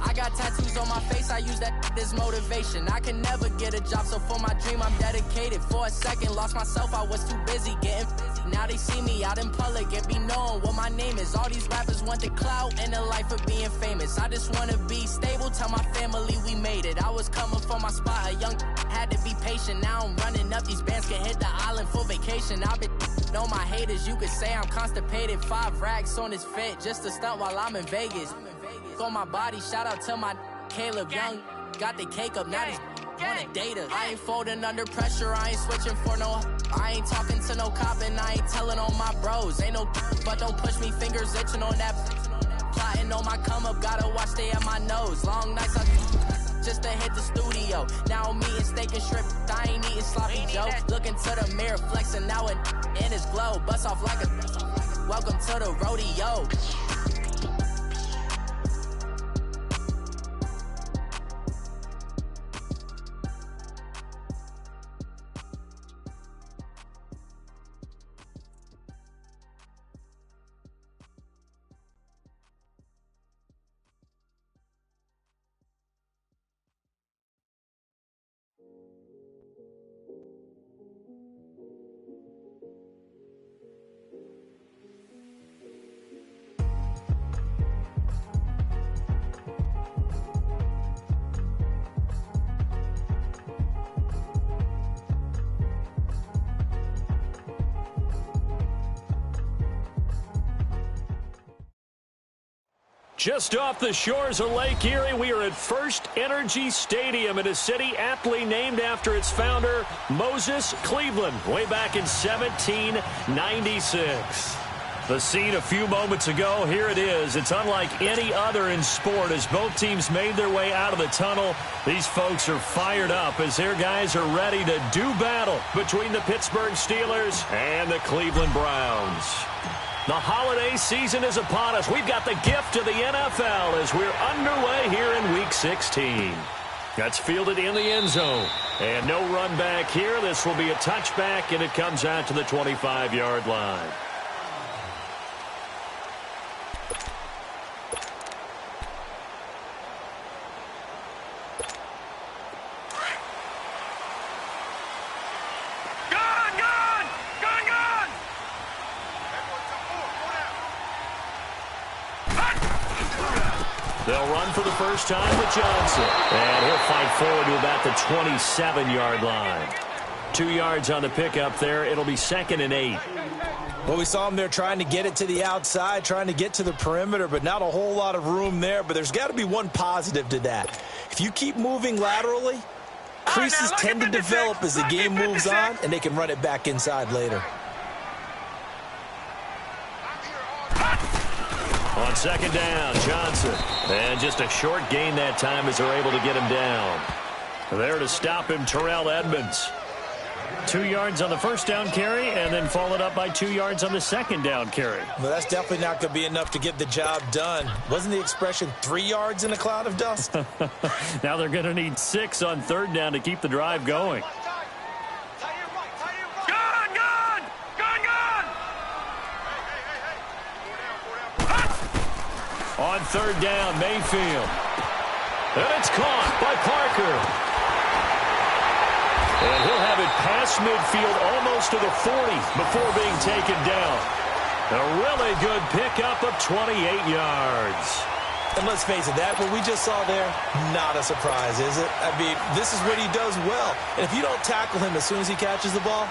I got tattoos on my face, I use that as motivation. I can never get a job, so for my dream I'm dedicated. For a second, lost myself, I was too busy getting now they see me out in public and be known what my name is. All these rappers want the clout and the life of being famous. I just wanna be stable, tell my family we made it. I was coming for my spot, a young had to be patient. Now I'm running up, these bands can hit the island for vacation. I've been on my haters, you could say I'm constipated. 5 racks on his fit, just to stunt while I'm in Vegas. On my body, shout out to my Caleb Young. Got the cake up, now these wanna date us. I ain't folding under pressure, I ain't switching for no. I ain't talking to no cop and I ain't telling on my bros. Ain't no but don't push me, fingers itching on that. Plotting on my come up, gotta watch stay at my nose. Long nights I just to hit the studio. Now I'm eating steak and shrimp, I ain't eating sloppy joe. Looking to the mirror, flexing now and in his glow. Bust off like a welcome to the rodeo. Just off the shores of Lake Erie, we are at First Energy Stadium in a city aptly named after its founder, Moses Cleveland, way back in 1796. The scene a few moments ago, here it is. It's unlike any other in sport as both teams made their way out of the tunnel. These folks are fired up as their guys are ready to do battle between the Pittsburgh Steelers and the Cleveland Browns. The holiday season is upon us. We've got the gift of the NFL as we're underway here in Week 16. That's fielded in the end zone. And no run back here. This will be a touchback, and it comes out to the 25-yard line. They'll run for the first time with Johnson. And he'll fight forward to about the 27-yard line. 2 yards on the pickup there. It'll be 2nd and 8. Well, we saw him there trying to get it to the outside, trying to get to the perimeter, but not a whole lot of room there. But there's got to be one positive to that. If you keep moving laterally, creases tend to develop as the game moves on, and they can run it back inside later. On 2nd down, Johnson. And just a short gain that time as they're able to get him down. There to stop him, Terrell Edmunds. 2 yards on the first down carry, and then followed up by 2 yards on the second down carry. Well, that's definitely not going to be enough to get the job done. Wasn't the expression 3 yards in a cloud of dust? Now they're going to need 6 on 3rd down to keep the drive going. On 3rd down, Mayfield. And it's caught by Parker. And he'll have it past midfield almost to the 40 before being taken down. A really good pickup of 28 yards. And let's face it, that what we just saw there, not a surprise, is it? I mean, this is what he does well. And if you don't tackle him as soon as he catches the ball,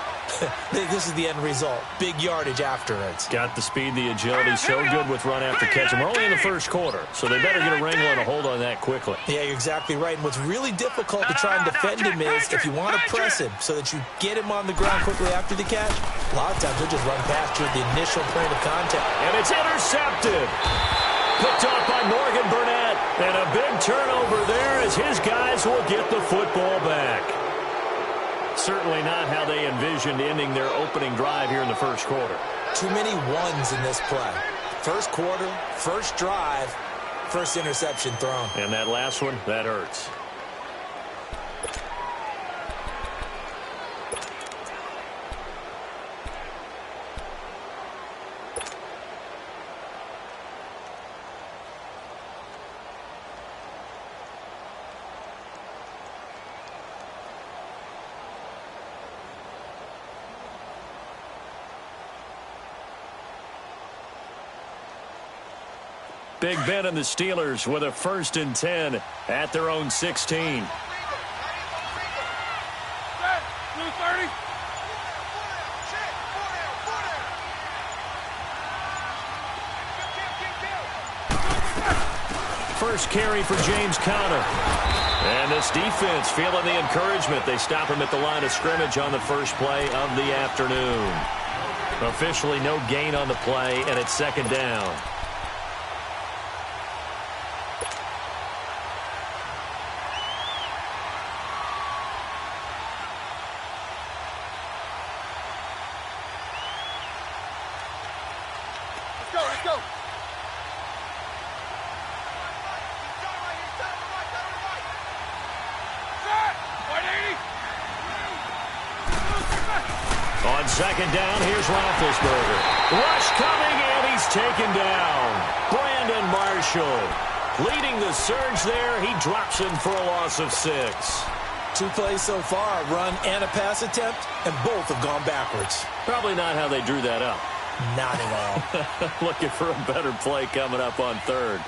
this is the end result. Big yardage afterwards. Got the speed, the agility, so good with run after catch. And we're only in the first quarter, so they better get a wrangle and a hold on that quickly. Yeah, you're exactly right. And what's really difficult to try and defend him is if you want to press him so that you get him on the ground quickly after the catch, a lot of times he'll just run past you at the initial point of contact. And it's intercepted. Picked off by Morgan Burnett. And a big turnover there as his guys will get the football back. Certainly not how they envisioned ending their opening drive here in the first quarter. Too many ones in this play. First quarter, first drive, first interception thrown. And that last one, that hurts. Big Ben and the Steelers with a 1st and 10 at their own 16. First carry for James Conner. And this defense feeling the encouragement. They stop him at the line of scrimmage on the first play of the afternoon. Officially no gain on the play, and it's 2nd down. Let's go. On 2nd down, here's Roethlisberger. Rush coming, and he's taken down. Brandon Marshall leading the surge there. He drops him for a loss of 6. 2 plays so far, a run and a pass attempt, and both have gone backwards. Probably not how they drew that up. Not at all. Looking for a better play coming up on 3rd.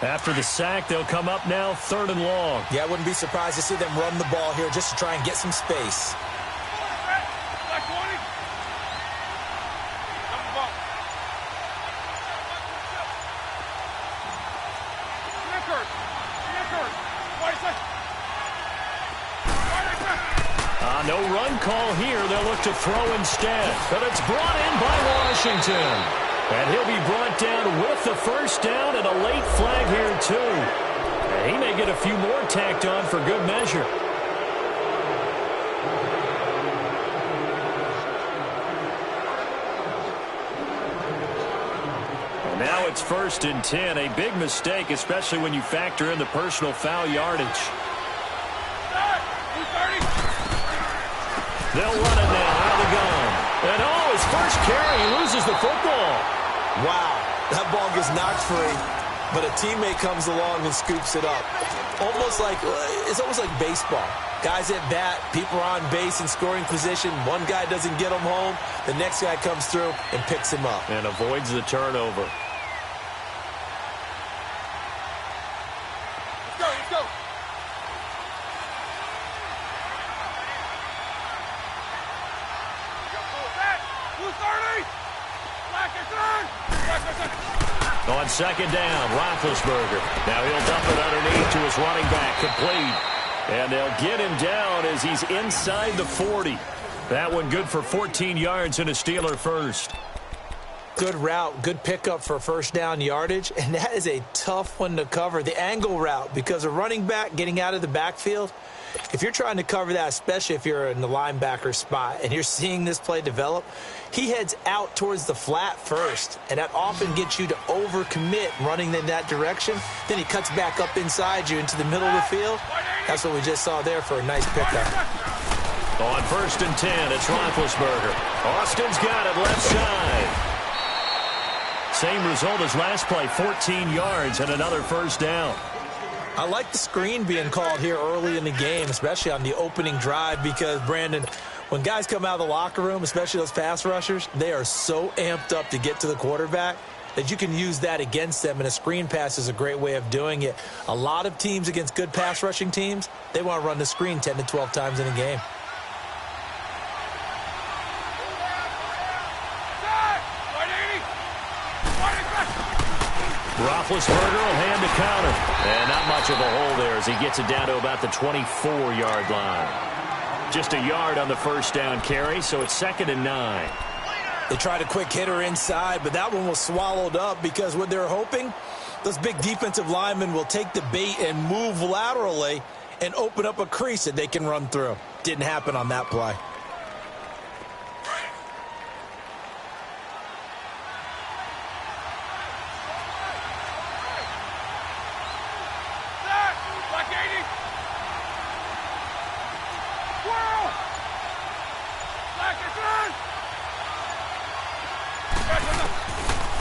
After the sack, they'll come up now 3rd and long. Yeah, I wouldn't be surprised to see them run the ball here just to try and get some space. No run call here. They'll look to throw instead. But it's brought in by Washington. And he'll be brought down with the 1st down and a late flag here, too. And he may get a few more tacked on for good measure. And now it's 1st and 10. A big mistake, especially when you factor in the personal foul yardage. They'll run it now out of the gun. And his first carry, he loses the football. Wow, that ball gets knocked free, but a teammate comes along and scoops it up. It's almost like baseball. Guys at bat, people are on base in scoring position. One guy doesn't get him home. The next guy comes through and picks him up. And avoids the turnover. Let's go. On 2nd down, Roethlisberger. Now he'll dump it underneath to his running back, complete. And they'll get him down as he's inside the 40. That one good for 14 yards and a Steeler first. Good route, good pickup for 1st down yardage, and that is a tough one to cover. The angle route, because a running back getting out of the backfield, if you're trying to cover that, especially if you're in the linebacker spot and you're seeing this play develop, he heads out towards the flat first, and that often gets you to overcommit running in that direction. Then he cuts back up inside you into the middle of the field. That's what we just saw there for a nice pickup. On 1st and 10, it's Roethlisberger. Austin's got it left side. Same result as last play, 14 yards and another 1st down. I like the screen being called here early in the game, especially on the opening drive, because, Brandon, when guys come out of the locker room, especially those pass rushers, they are so amped up to get to the quarterback that you can use that against them, and a screen pass is a great way of doing it. A lot of teams against good pass rushing teams, they want to run the screen 10 to 12 times in a game. Roethlisberger will hand the counter. And not much of a hole there as he gets it down to about the 24-yard line. Just a yard on the 1st down carry, so it's 2nd and 9. They tried a quick hitter inside, but that one was swallowed up because what they're hoping, those big defensive linemen will take the bait and move laterally and open up a crease that they can run through. Didn't happen on that play.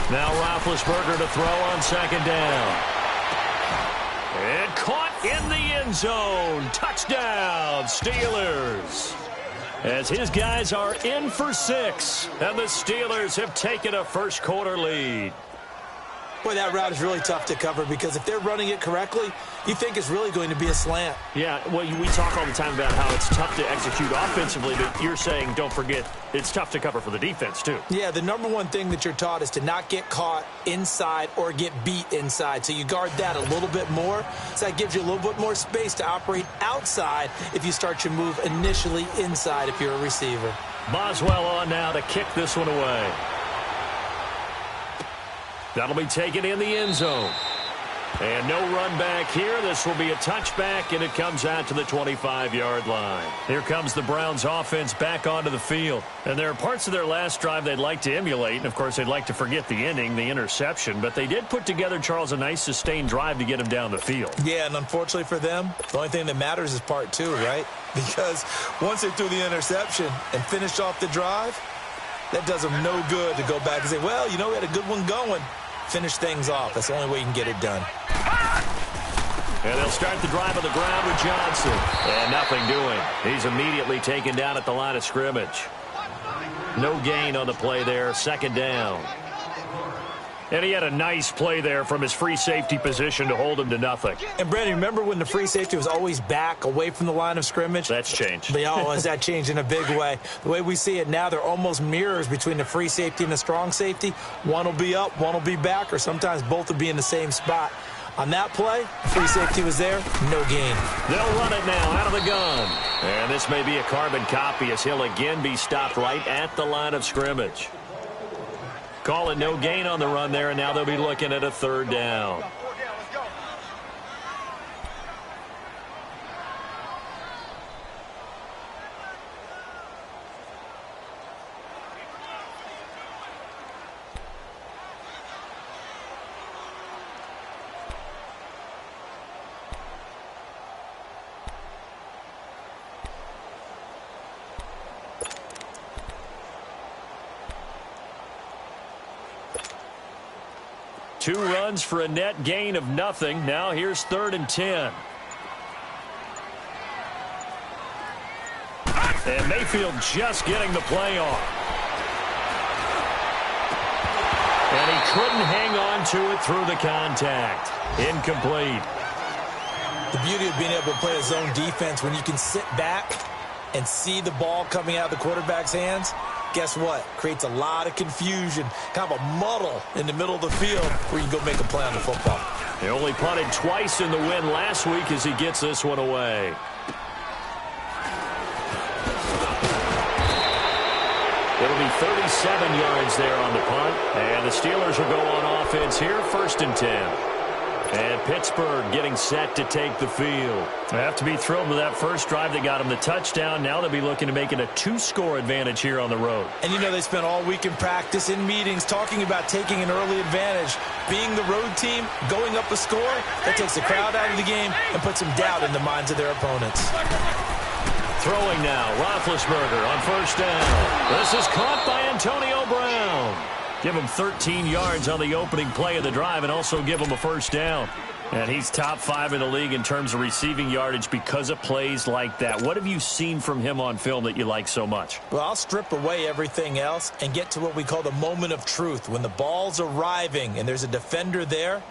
Now Roethlisberger to throw on 2nd down. And caught in the end zone. Touchdown, Steelers. as his guys are in for 6, and the Steelers have taken a first-quarter lead. Boy, that route is really tough to cover because if they're running it correctly, you think it's really going to be a slant. Yeah, well, we talk all the time about how it's tough to execute offensively, but you're saying, don't forget, it's tough to cover for the defense, too. Yeah, the number one thing that you're taught is to not get caught inside or get beat inside. So you guard that a little bit more. So that gives you a little bit more space to operate outside if you start your move initially inside if you're a receiver. Boswell on now to kick this one away. That'll be taken in the end zone. And no run back here. This will be a touchback, and it comes out to the 25-yard line. Here comes the Browns offense back onto the field. And there are parts of their last drive they'd like to emulate. And, of course, they'd like to forget the ending, the interception. But they did put together, Charles, a nice sustained drive to get him down the field. Yeah, and unfortunately for them, the only thing that matters is part 2, right? Because once they threw the interception and finished off the drive, that does them no good to go back and say, well, you know, we had a good one going. Finish things off. That's the only way you can get it done. And they'll start the drive on the ground with Johnson. And nothing doing. He's immediately taken down at the line of scrimmage. No gain on the play there. Second down. And he had a nice play there from his free safety position to hold him to nothing. And, Brandon, remember when the free safety was always back away from the line of scrimmage? That's changed. But, oh, has that changed in a big way? The way we see it now, they're almost mirrors between the free safety and the strong safety. One will be up, one will be back, or sometimes both will be in the same spot. On that play, free safety was there, no gain. They'll run it now out of the gun. And this may be a carbon copy as he'll again be stopped right at the line of scrimmage. Call it no gain on the run there, and now they'll be looking at a third down. Two runs for a net gain of nothing. Now here's 3rd and 10. And Mayfield just getting the play off. And he couldn't hang on to it through the contact. Incomplete. The beauty of being able to play a zone defense when you can sit back and see the ball coming out of the quarterback's hands, guess what? Creates a lot of confusion, kind of a muddle in the middle of the field where you can go make a play on the football. He only punted twice in the win last week as he gets this one away. It'll be 37 yards there on the punt. And the Steelers will go on offense here, 1st and 10. And Pittsburgh getting set to take the field. They have to be thrilled with that first drive. They got him the touchdown. Now they'll be looking to make it a 2-score advantage here on the road. And, you know, they spent all week in practice, in meetings, talking about taking an early advantage. Being the road team, going up a score, that takes the crowd out of the game and puts some doubt in the minds of their opponents. Throwing now, Roethlisberger on 1st down. This is caught by Antonio Brown. Give him 13 yards on the opening play of the drive and also give him a 1st down. And he's top 5 in the league in terms of receiving yardage because of plays like that. What have you seen from him on film that you like so much? Well, I'll strip away everything else and get to what we call the moment of truth. When the ball's arriving and there's a defender there,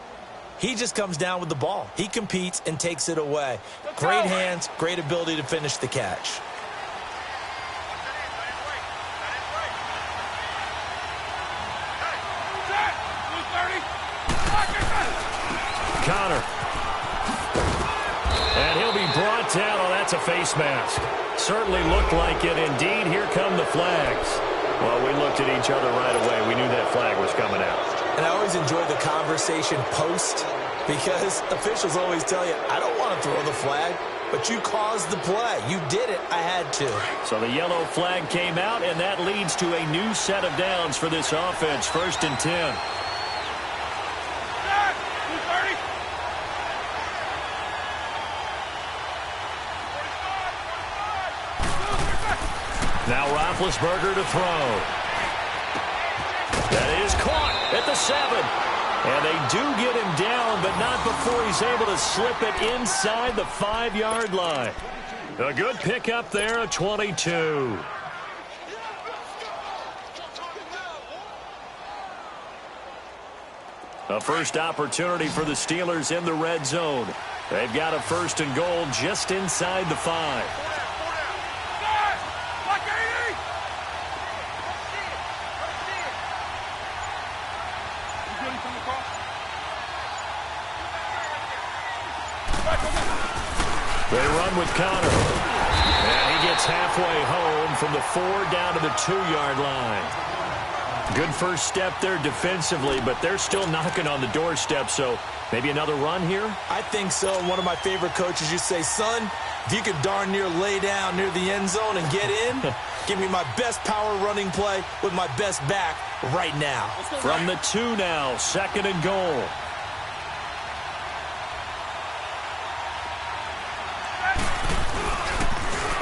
he just comes down with the ball. He competes and takes it away. Great hands, great ability to finish the catch. Connor. And he'll be brought down. Oh, that's a face mask. Certainly looked like it. Indeed, here come the flags. Well, we looked at each other right away. We knew that flag was coming out. And I always enjoy the conversation post because officials always tell you, I don't want to throw the flag, but you caused the play. You did it. I had to. So the yellow flag came out, and that leads to a new set of downs for this offense. 1st and 10. Now Roethlisberger to throw. That is caught at the 7. And they do get him down, but not before he's able to slip it inside the 5-yard line. A good pickup there, a 22. A first opportunity for the Steelers in the red zone. They've got a 1st and goal just inside the 5. They run with Connor. And he gets halfway home from the 4 down to the 2-yard line. Good first step there defensively, but they're still knocking on the doorstep, so maybe another run here? I think so. One of my favorite coaches used to say, son, if you could darn near lay down near the end zone and get in, give me my best power running play with my best back right now. From the 2 now, 2nd and goal.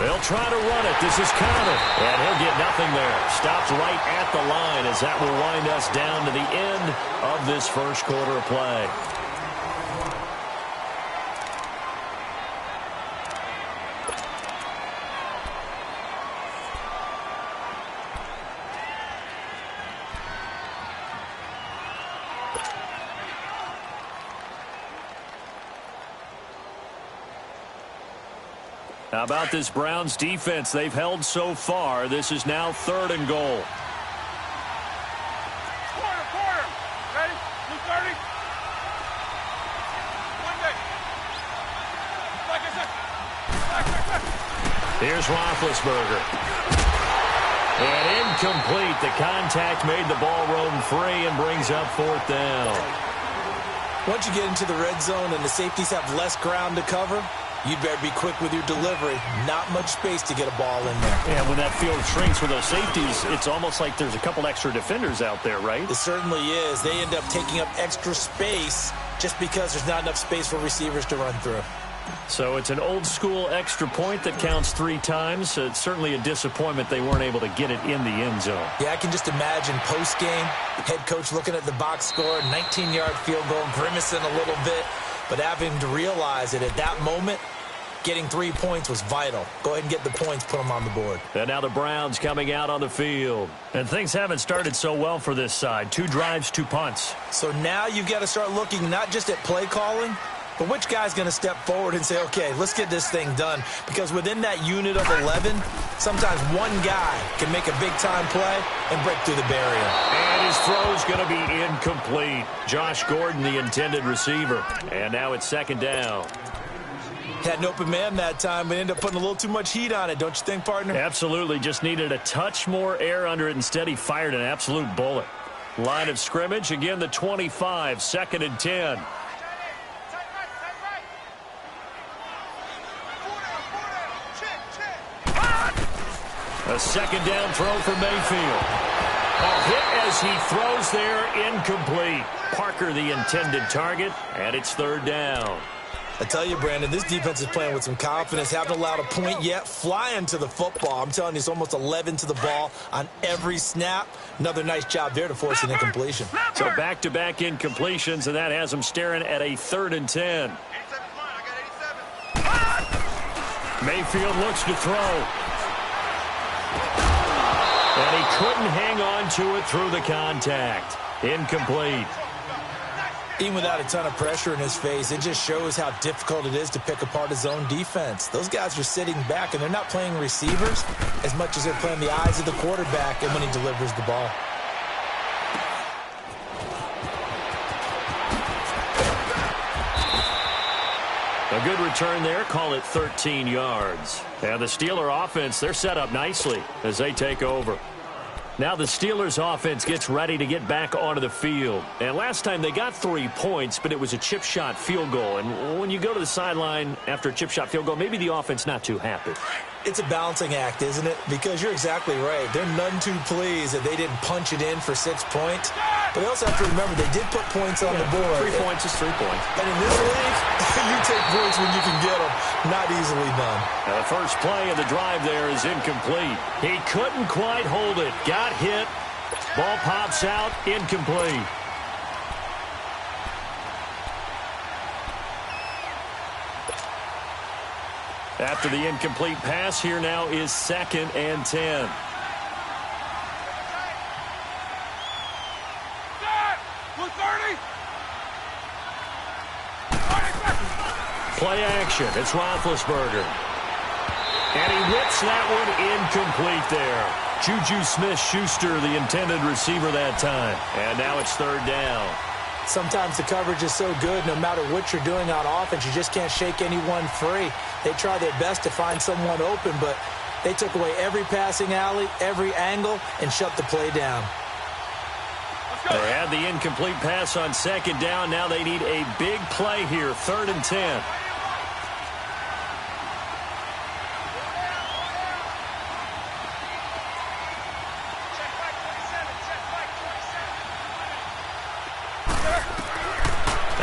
They'll try to run it. This is Connor. And he'll get nothing there. Stops right at the line as that will wind us down to the end of this first quarter of play. How about this Browns defense they've held so far? This is now 3rd and goal. Quarter. Ready? 2:30. Here's Roethlisberger. And incomplete. The contact made the ball roam free and brings up 4th down. Once you get into the red zone and the safeties have less ground to cover, you better be quick with your delivery. Not much space to get a ball in there. And when that field shrinks with those safeties, it's almost like there's a couple extra defenders out there, right? It certainly is. They end up taking up extra space just because there's not enough space for receivers to run through. So it's an old-school extra point that counts 3 times. It's certainly a disappointment they weren't able to get it in the end zone. Yeah, I can just imagine post-game, head coach looking at the box score, 19-yard field goal, grimacing a little bit, but having to realize that at that moment, getting 3 points was vital. Go ahead and get the points, put them on the board. And now the Browns coming out on the field. And things haven't started so well for this side. 2 drives, 2 punts. So now you've got to start looking not just at play calling, but which guy's going to step forward and say, okay, let's get this thing done. Because within that unit of 11, sometimes one guy can make a big-time play and break through the barrier. And his throw's going to be incomplete. Josh Gordon, the intended receiver. And now it's 2nd down. Had an open man that time, but ended up putting a little too much heat on it, don't you think, partner? Absolutely. Just needed a touch more air under it. Instead, he fired an absolute bullet. Line of scrimmage, again, the 25, 2nd and 10. A 2nd down throw for Mayfield. A hit as he throws there, incomplete. Parker, the intended target, and it's 3rd down. I tell you, Brandon, this defense is playing with some confidence. Haven't allowed a point yet. Flying to the football. I'm telling you, it's almost 11 to the ball on every snap. Another nice job there to force an incompletion. So back-to-back incompletions, and that has them staring at a 3rd and 10. Mayfield looks to throw. And he couldn't hang on to it through the contact. Incomplete. Even without a ton of pressure in his face, it just shows how difficult it is to pick apart his own defense. Those guys are sitting back, and they're not playing receivers as much as they're playing the eyes of the quarterback and when he delivers the ball. A good return there, call it 13 yards. And the Steeler offense, they're set up nicely as they take over. Now the Steelers offense gets ready to get back onto the field. And last time they got 3 points, but it was a chip shot field goal. And when you go to the sideline after a chip shot field goal, maybe the offense not too happy. It's a balancing act, isn't it? Because you're exactly right. They're none too pleased that they didn't punch it in for 6 points. But they also have to remember they did put points on the board. 3 points is 3 points. And in this league, you take points when you can get them. Not easily done. Now the first play of the drive there is incomplete. He couldn't quite hold it. Got hit. Ball pops out. Incomplete. After the incomplete pass, here now is 2nd and 10. Play action. It's Roethlisberger. And he whips that one incomplete there. Juju Smith-Schuster, the intended receiver that time. And now it's 3rd down. Sometimes the coverage is so good, no matter what you're doing on offense, you just can't shake anyone free. They try their best to find someone open, but they took away every passing alley, every angle, and shut the play down. They had the incomplete pass on 2nd down. Now they need a big play here, 3rd and 10.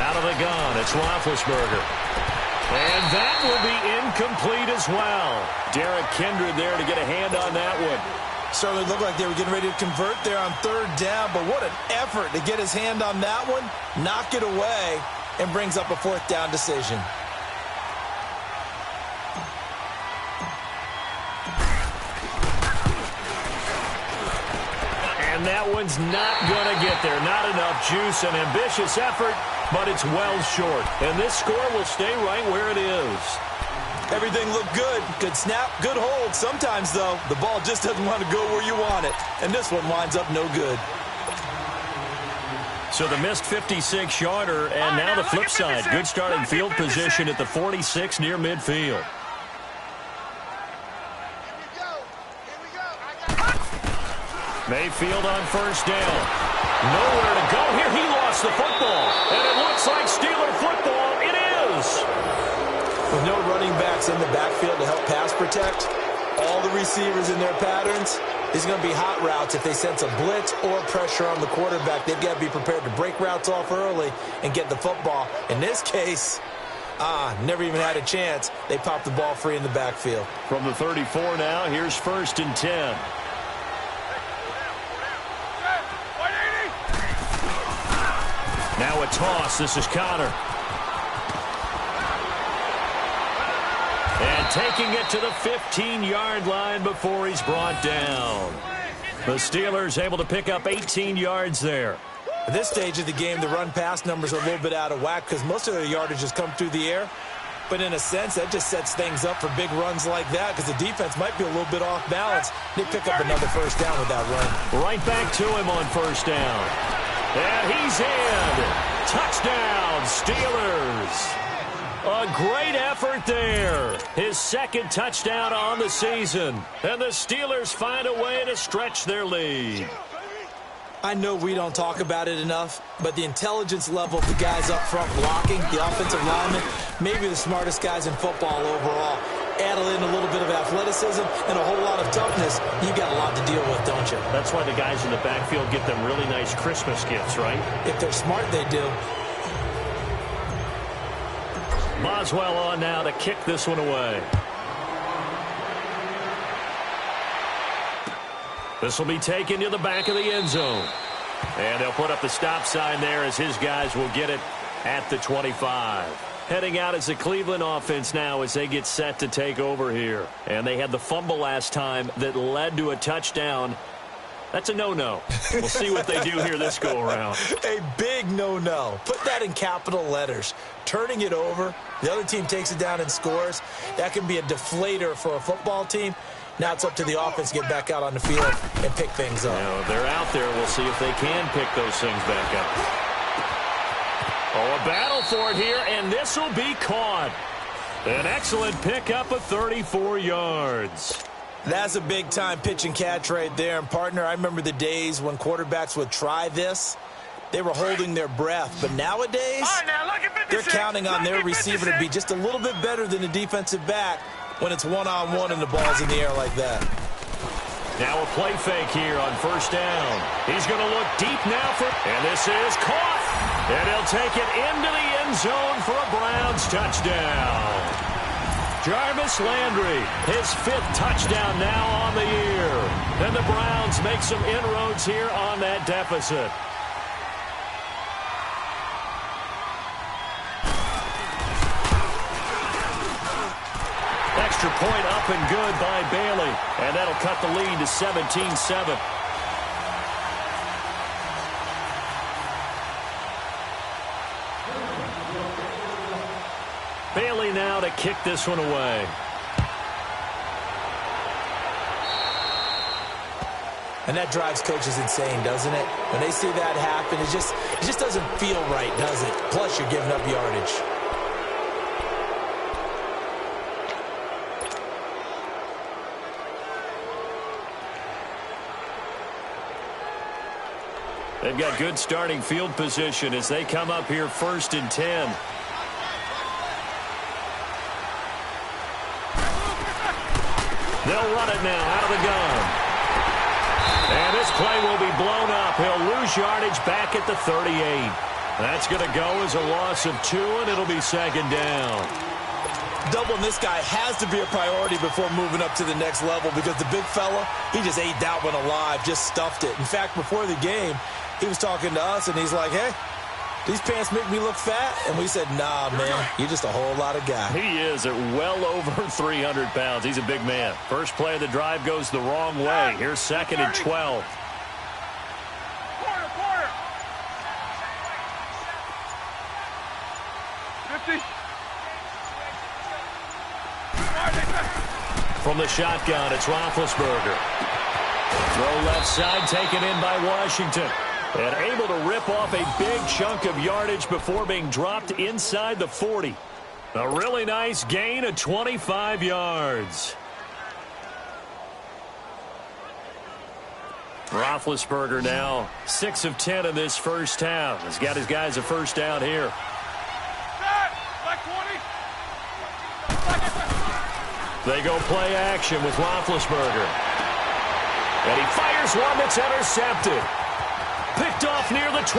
Out of the gun, it's Roethlisberger. And that will be incomplete as well. Derek Kindred there to get a hand on that one. Certainly looked like they were getting ready to convert there on 3rd down, but what an effort to get his hand on that one, knock it away, and brings up a 4th down decision. And that one's not going to get there. Not enough juice. An ambitious effort, but it's well short. And this score will stay right where it is. Everything looked good. Good snap, good hold. Sometimes, though, the ball just doesn't want to go where you want it. And this one winds up no good. So the missed 56-yarder, and now the flip side. Good starting field position at the 46 near midfield. Mayfield on 1st down. Nowhere to go here. He lost the football. And it looks like Steeler football. It is. With no running backs in the backfield to help pass protect, all the receivers in their patterns, these are going to be hot routes. If they sense a blitz or pressure on the quarterback, they've got to be prepared to break routes off early and get the football. In this case, never even had a chance. They popped the ball free in the backfield. From the 34 now, here's 1st and 10. Now a toss. This is Connor. And taking it to the 15-yard line before he's brought down. The Steelers able to pick up 18 yards there. At this stage of the game, the run-pass numbers are a little bit out of whack because most of their yardage has come through the air. But in a sense, that just sets things up for big runs like that because the defense might be a little bit off balance. They pick up another 1st down with that run. Right back to him on 1st down. And he's in. Touchdown, Steelers. A great effort there. His 2nd touchdown on the season. And the Steelers find a way to stretch their lead. I know we don't talk about it enough, but the intelligence level of the guys up front blocking, the offensive linemen, maybe the smartest guys in football overall. Add in a little bit of athleticism and a whole lot of toughness, you got a lot to deal with, don't you? That's why the guys in the backfield get them really nice Christmas gifts, right? If they're smart, they do. Boswell on now to kick this one away. This will be taken to the back of the end zone. And they'll put up the stop sign there as his guys will get it at the 25. Heading out as the Cleveland offense now as they get set to take over here. And they had the fumble last time that led to a touchdown. That's a no-no. We'll see what they do here this go-around. A big no-no. Put that in capital letters. Turning it over, the other team takes it down and scores. That can be a deflator for a football team. Now it's up to the offense to get back out on the field and pick things up. Now, they're out there. We'll see if they can pick those things back up. Oh, a battle for it here, and this will be caught. An excellent pickup of 34 yards. That's a big-time pitch and catch right there. And, partner, I remember the days when quarterbacks would try this. They were holding their breath. But nowadays, they're counting on their receiver to be just a little bit better than the defensive back when it's one-on-one and the ball's in the air like that. Now a play fake here on 1st down. He's going to look deep now and this is caught. And he'll take it into the end zone for a Browns touchdown. Jarvis Landry, his 5th touchdown now on the year. And the Browns make some inroads here on that deficit. extra point up and good by Bailey. And that'll cut the lead to 17-7. Bailey now to kick this one away. And that drives coaches insane, doesn't it? When they see that happen, it just doesn't feel right, does it? Plus, you're giving up yardage. They've got good starting field position as they come up here 1st and 10. They'll run it now out of the gun. And this play will be blown up. He'll lose yardage back at the 38. That's going to go as a loss of 2, and it'll be 2nd down. Doubling this guy has to be a priority before moving up to the next level because the big fella, he just ate that one alive, just stuffed it. In fact, before the game, he was talking to us, and he's like, hey, these pants make me look fat. And we said, nah, man, you're just a whole lot of guy. He is at well over 300 pounds. He's a big man. First play of the drive goes the wrong way. Here's 2nd and 12. Quarter. 50. From the shotgun, it's Roethlisberger. Throw left side, taken in by Washington. And able to rip off a big chunk of yardage before being dropped inside the 40. A really nice gain of 25 yards. Roethlisberger now 6 of 10 in this first half. He's got his guys a first down here. They go play action with Roethlisberger. And he fires one that's intercepted. Picked off near the 26.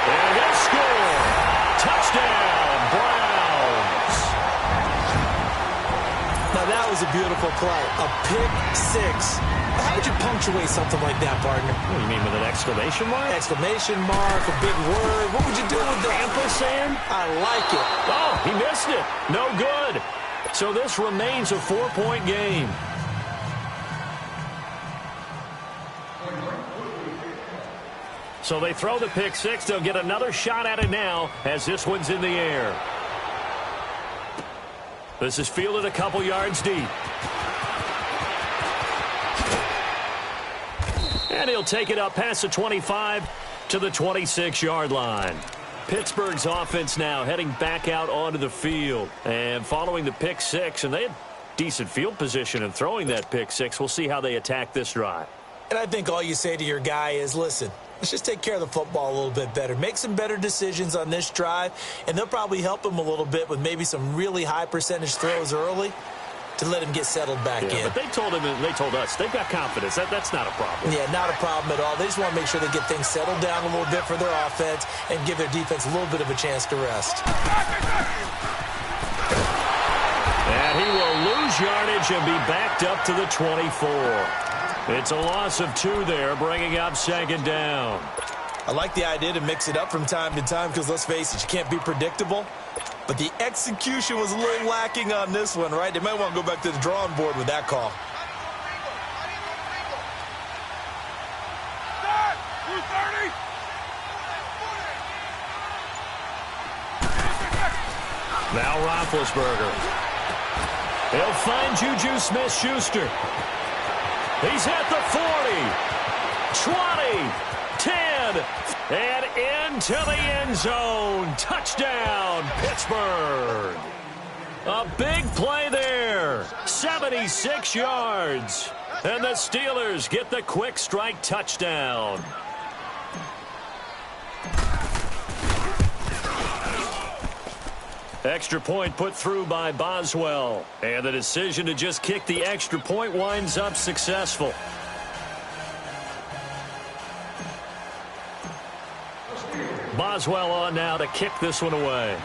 And he'll score. Touchdown, Browns. Now, that was a beautiful play. A pick 6. How would you punctuate something like that, partner? What do you mean, with an exclamation mark? Exclamation mark, a big word. What would you do with that? Ampersand? I like it. Oh, he missed it. No good. So this remains a 4-point game. So they throw the pick 6. They'll get another shot at it now as this one's in the air. This is fielded a couple yards deep. And he'll take it up past the 25 to the 26-yard line. Pittsburgh's offense now heading back out onto the field. And following the pick 6, and they had decent field position in throwing that pick 6. We'll see how they attack this drive. And I think all you say to your guy is, listen, let's just take care of the football a little bit better. Make some better decisions on this drive, and they'll probably help him a little bit with maybe some really high percentage throws early to let him get settled back in. But they told him, and they told us, they've got confidence. That's not a problem. Yeah, not a problem at all. They just want to make sure they get things settled down a little bit for their offense and give their defense a little bit of a chance to rest. And he will lose yardage and be backed up to the 24. It's a loss of 2 there, bringing up 2nd down. I like the idea to mix it up from time to time because, let's face it, you can't be predictable. But the execution was a little lacking on this one, right? They might want to go back to the drawing board with that call. Now Roethlisberger. He'll find Juju Smith-Schuster. He's at the 40, 20, 10, and into the end zone. Touchdown, Pittsburgh. A big play there. 76 yards. And the Steelers get the quick strike touchdown. Extra point put through by Boswell. And the decision to just kick the extra point winds up successful. Boswell on now to kick this one away.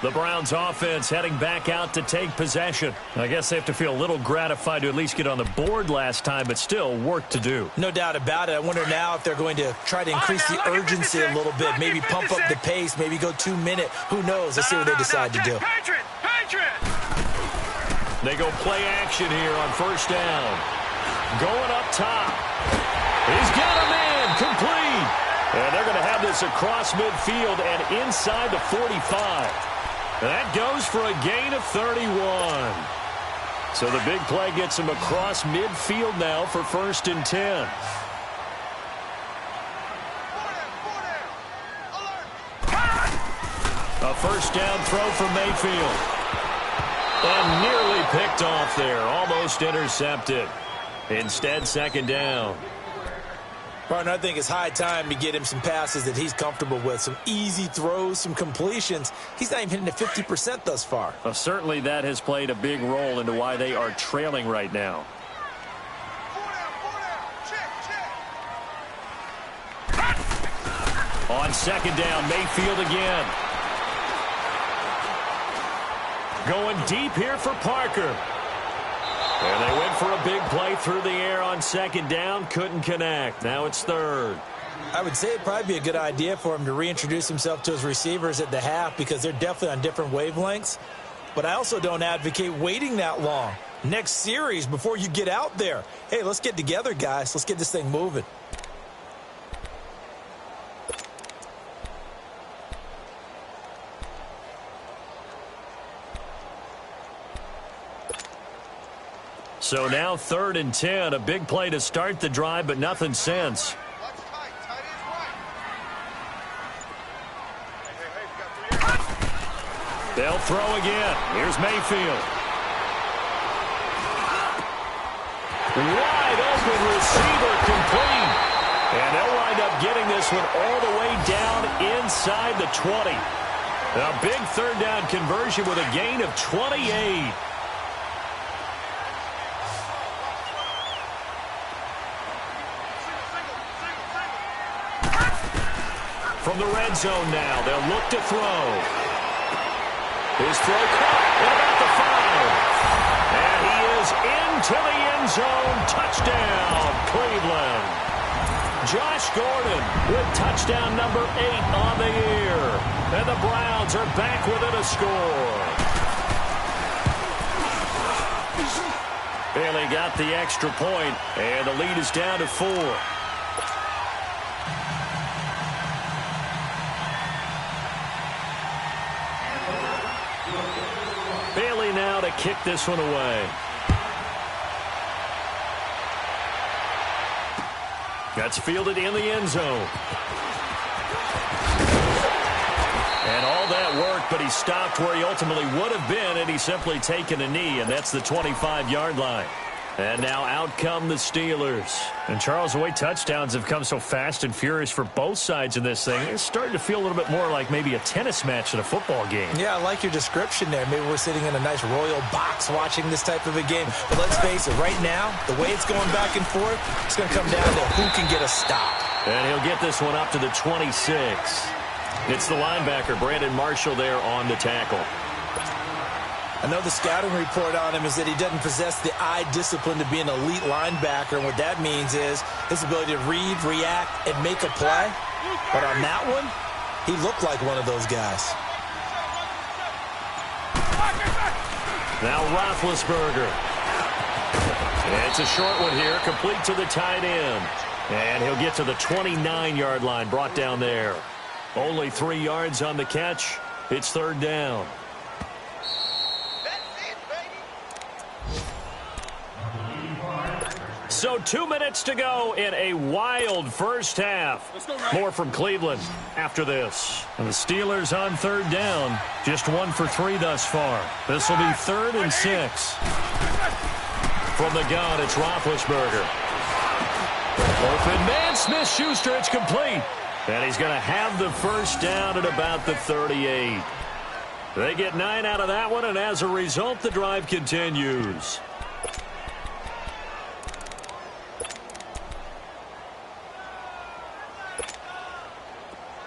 The Browns offense heading back out to take possession. I guess they have to feel a little gratified to at least get on the board last time, but still work to do. No doubt about it. I wonder now if they're going to try to increase the urgency a little bit, maybe pump up the pace, maybe go 2-minute. Who knows? Let's see what they decide to do. They go play action here on first down. Going up top. He's got a man complete. And they're going to have this across midfield and inside the 45. That goes for a gain of 31. So the big play gets him across midfield now for 1st and 10. A first down throw for Mayfield. And nearly picked off there. Almost intercepted. Instead, 2nd down. Partner, I think it's high time to get him some passes that he's comfortable with. Some easy throws, some completions. He's not even hitting the 50% thus far. Well, certainly that has played a big role into why they are trailing right now. On 2nd down, Mayfield again. Going deep here for Parker. And they went for a big play through the air on 2nd down. Couldn't connect. Now it's 3rd. I would say it'd probably be a good idea for him to reintroduce himself to his receivers at the half because they're definitely on different wavelengths. But I also don't advocate waiting that long. Next series before you get out there. Hey, let's get together, guys. Let's get this thing moving. So now 3rd and 10, a big play to start the drive, but nothing since. They'll throw again. Here's Mayfield. Wide open receiver complete. And they'll wind up getting this one all the way down inside the 20. A big 3rd down conversion with a gain of 28. From the red zone now, they'll look to throw. His throw caught at about the 5. And he is into the end zone. Touchdown, Cleveland. Josh Gordon with touchdown number 8 on the year. And the Browns are back within a score. Bailey got the extra point, and the lead is down to 4. Bailey now to kick this one away. That's fielded in the end zone. And all that worked, but he stopped where he ultimately would have been, and he's simply taken a knee, and that's the 25-yard line. And now out come the Steelers. And Charles, the way touchdowns have come so fast and furious for both sides in this thing, it's starting to feel a little bit more like maybe a tennis match than a football game. Yeah, I like your description there. Maybe we're sitting in a nice royal box watching this type of a game. But let's face it, right now, the way it's going back and forth, it's going to come down to who can get a stop. And he'll get this one up to the 26. It's the linebacker, Brandon Marshall, there on the tackle. I know the scouting report on him is that he doesn't possess the eye discipline to be an elite linebacker, and what that means is his ability to read, react, and make a play. But on that one, he looked like one of those guys. Now Roethlisberger. And it's a short one here, complete to the tight end. And he'll get to the 29-yard line, brought down there. Only 3 yards on the catch. It's 3rd down. So 2 minutes to go in a wild first half. More from Cleveland after this. And the Steelers on 3rd down. Just 1 for 3 thus far. This will be 3rd and 6. From the gun, it's Roethlisberger. Open man, Smith-Schuster, it's complete. And he's going to have the first down at about the 38. They get 9 out of that one, and as a result, the drive continues.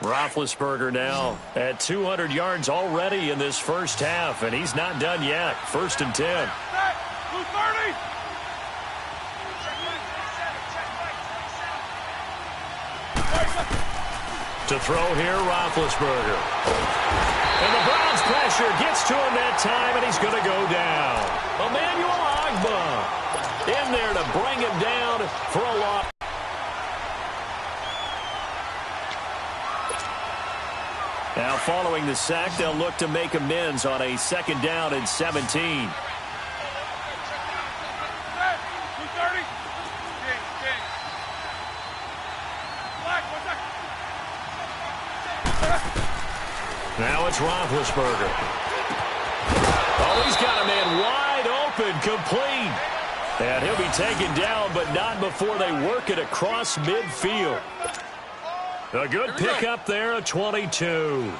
Roethlisberger now at 200 yards already in this first half, and he's not done yet. 1st and 10. Set. 230. To throw here, Roethlisberger. And the Browns pressure gets to him that time, and he's going to go down. Emmanuel Ogbah in there to bring him down for a loss. Now, following the sack, they'll look to make amends on a 2nd down and 17. Set. 230. Black, 1 second. Now it's Roethlisberger. Oh, he's got a man wide open, complete. And he'll be taken down, but not before they work it across midfield. A good pickup there, a 22.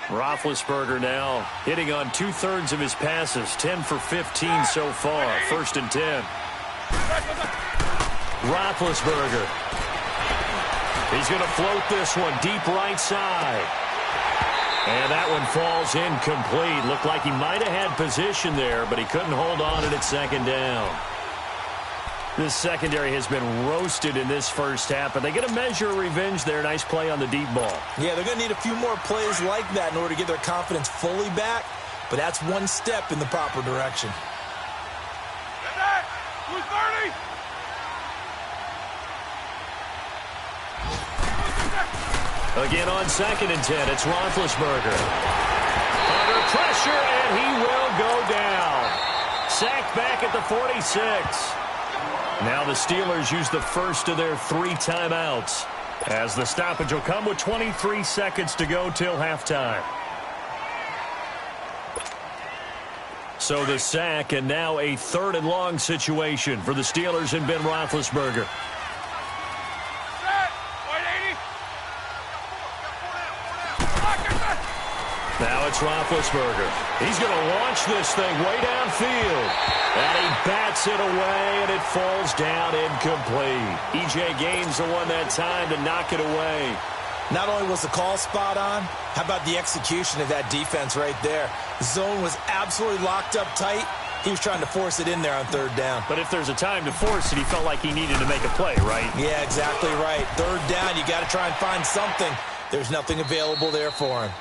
Roethlisberger now hitting on 2/3 of his passes, 10 for 15 so far. 1st and 10. Roethlisberger. He's going to float this one deep right side. And that one falls incomplete. Looked like he might have had position there, but he couldn't hold on to it 2nd down. This secondary has been roasted in this first half, but they get a measure of revenge there. Nice play on the deep ball. Yeah, they're going to need a few more plays like that in order to get their confidence fully back, but that's one step in the proper direction. 230. Again on 2nd and 10, it's Roethlisberger. Under pressure, and he will go down. Sacked back at the 46. Now the Steelers use the first of their 3 timeouts, as the stoppage will come with 23 seconds to go till halftime. So the sack, and now a 3rd and long situation for the Steelers and Ben Roethlisberger. Now it's Roethlisberger. He's going to launch this thing way downfield. And he bats it away, and it falls down incomplete. E.J. Gaines the one that time to knock it away. Not only was the call spot on, how about the execution of that defense right there? The zone was absolutely locked up tight. He was trying to force it in there on 3rd down. But if there's a time to force it, he felt like he needed to make a play, right? Yeah, exactly right. 3rd down, you got to try and find something. There's nothing available there for him.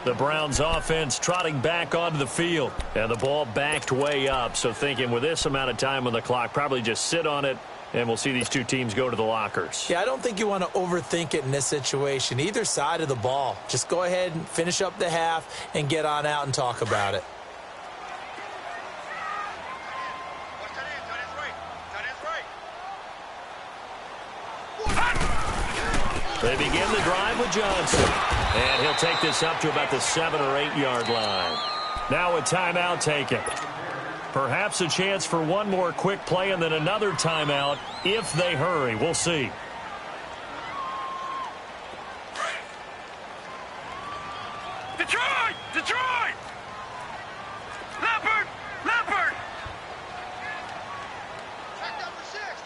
The Browns offense trotting back onto the field. And the ball backed way up. So thinking with this amount of time on the clock, probably just sit on it, and we'll see these 2 teams go to the lockers. Yeah, I don't think you want to overthink it in this situation. Either side of the ball. Just go ahead and finish up the half and get on out and talk about it. They begin the drive with Johnson. And he'll take this up to about the 7 or 8 yard line. Now a timeout taken. Perhaps a chance for one more quick play and then another timeout if they hurry. We'll see. Detroit! Detroit! Leopard! Leopard! Check number 6.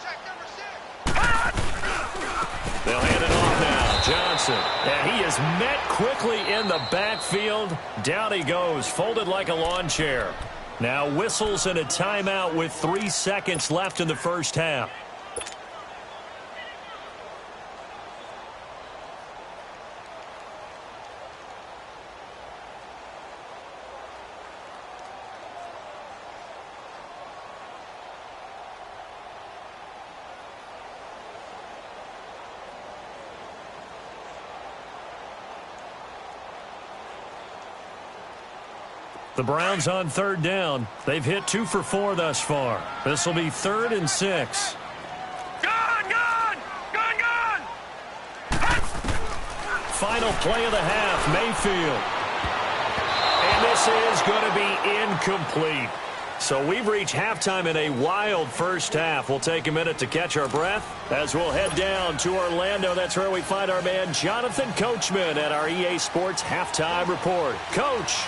They'll hand it off now. Johnson. And he is met quickly in the backfield. Down he goes, folded like a lawn chair. Now whistles and a timeout with 3 seconds left in the first half. The Browns on 3rd down. They've hit 2 for 4 thus far. This will be 3rd and 6. Gun! Gun! Gun! Gun! Final play of the half, Mayfield. And this is going to be incomplete. So we've reached halftime in a wild first half. We'll take a minute to catch our breath as we'll head down to Orlando. That's where we find our man Jonathan Coachman at our EA Sports Halftime Report. Coach,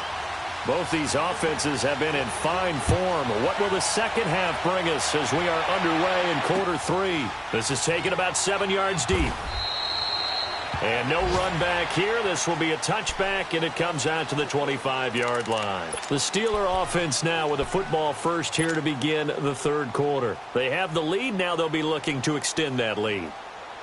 both these offenses have been in fine form. What will the second half bring us as we are underway in quarter 3? This is taken about 7 yards deep. And no run back here. This will be a touchback, and it comes out to the 25-yard line. The Steeler offense now with a football first here to begin the third quarter. They have the lead. Now they'll be looking to extend that lead.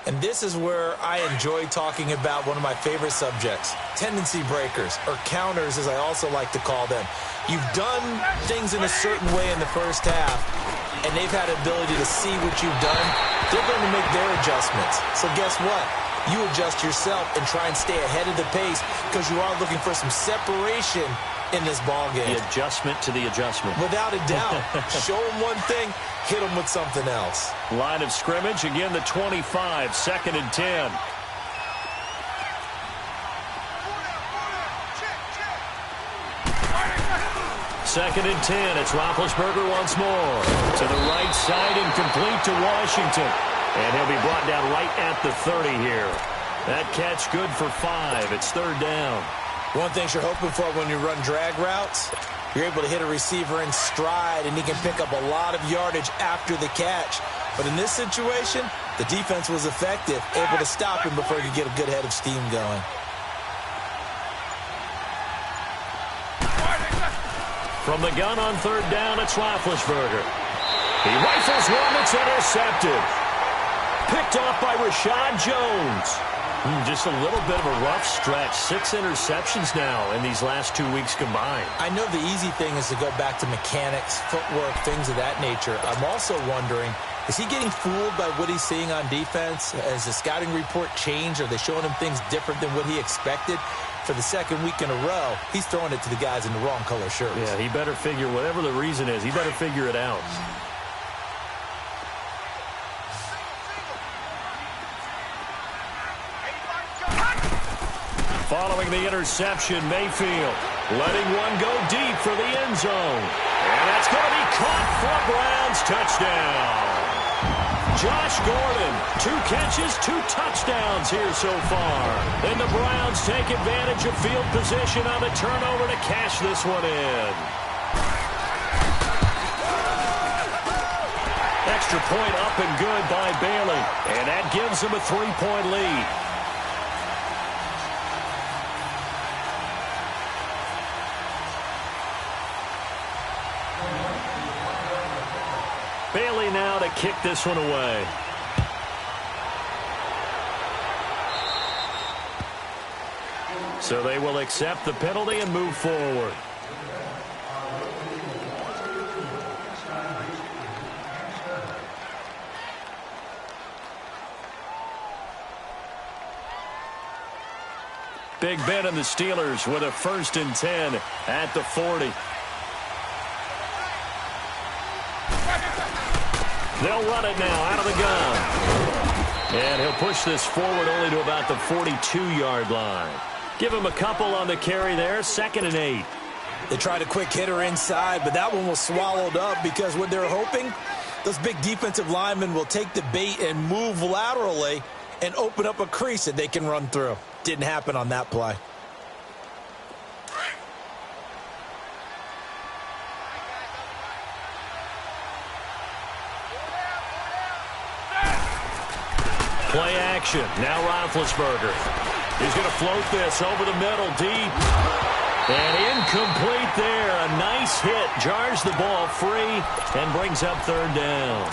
And this is where I enjoy talking about one of my favorite subjects, tendency breakers, or counters as I also like to call them. You've done things in a certain way in the first half, and they've had the ability to see what you've done. They're going to make their adjustments. So guess what? You adjust yourself and try and stay ahead of the pace because you are looking for some separation in this ball game. The adjustment to the adjustment. Without a doubt. Show them one thing, hit them with something else. Line of scrimmage, again the 25, 2nd and 10. Second and 10. It's Roethlisberger once more. To the right side, incomplete to Washington. And he'll be brought down right at the 30 here. That catch good for 5. It's 3rd down. One thing you're hoping for when you run drag routes, you're able to hit a receiver in stride, and he can pick up a lot of yardage after the catch. But in this situation, the defense was effective, able to stop him before he could get a good head of steam going. From the gun on 3rd down, it's Roethlisberger. He rifles one that's intercepted. Picked off by Rashad Jones. Just a little bit of a rough stretch. 6 interceptions now in these last 2 weeks combined. I know the easy thing is to go back to mechanics, footwork, things of that nature. I'm also wondering, is he getting fooled by what he's seeing on defense? Has the scouting report changed? Are they showing him things different than what he expected? For the 2nd week in a row, he's throwing it to the guys in the wrong color shirts. Yeah, he better figure, whatever the reason is, he better figure it out. Following the interception, Mayfield letting one go deep for the end zone. And that's going to be caught for a Browns touchdown. Josh Gordon, 2 catches, 2 touchdowns here so far. And the Browns take advantage of field position on the turnover to cash this one in. Extra point up and good by Bailey. And that gives him a 3-point lead. Bailey now to kick this one away. So they will accept the penalty and move forward. Big Ben and the Steelers with a 1st and 10 at the 40. They'll run it now out of the gun. And he'll push this forward only to about the 42-yard line. Give him a couple on the carry there. 2nd and 8. They tried a quick hitter inside, but that one was swallowed up because what they're hoping, those big defensive linemen will take the bait and move laterally and open up a crease that they can run through. Didn't happen on that play. Play action. Now Roethlisberger. He's going to float this over the middle deep. And incomplete there. A nice hit. Jars the ball free and brings up 3rd down.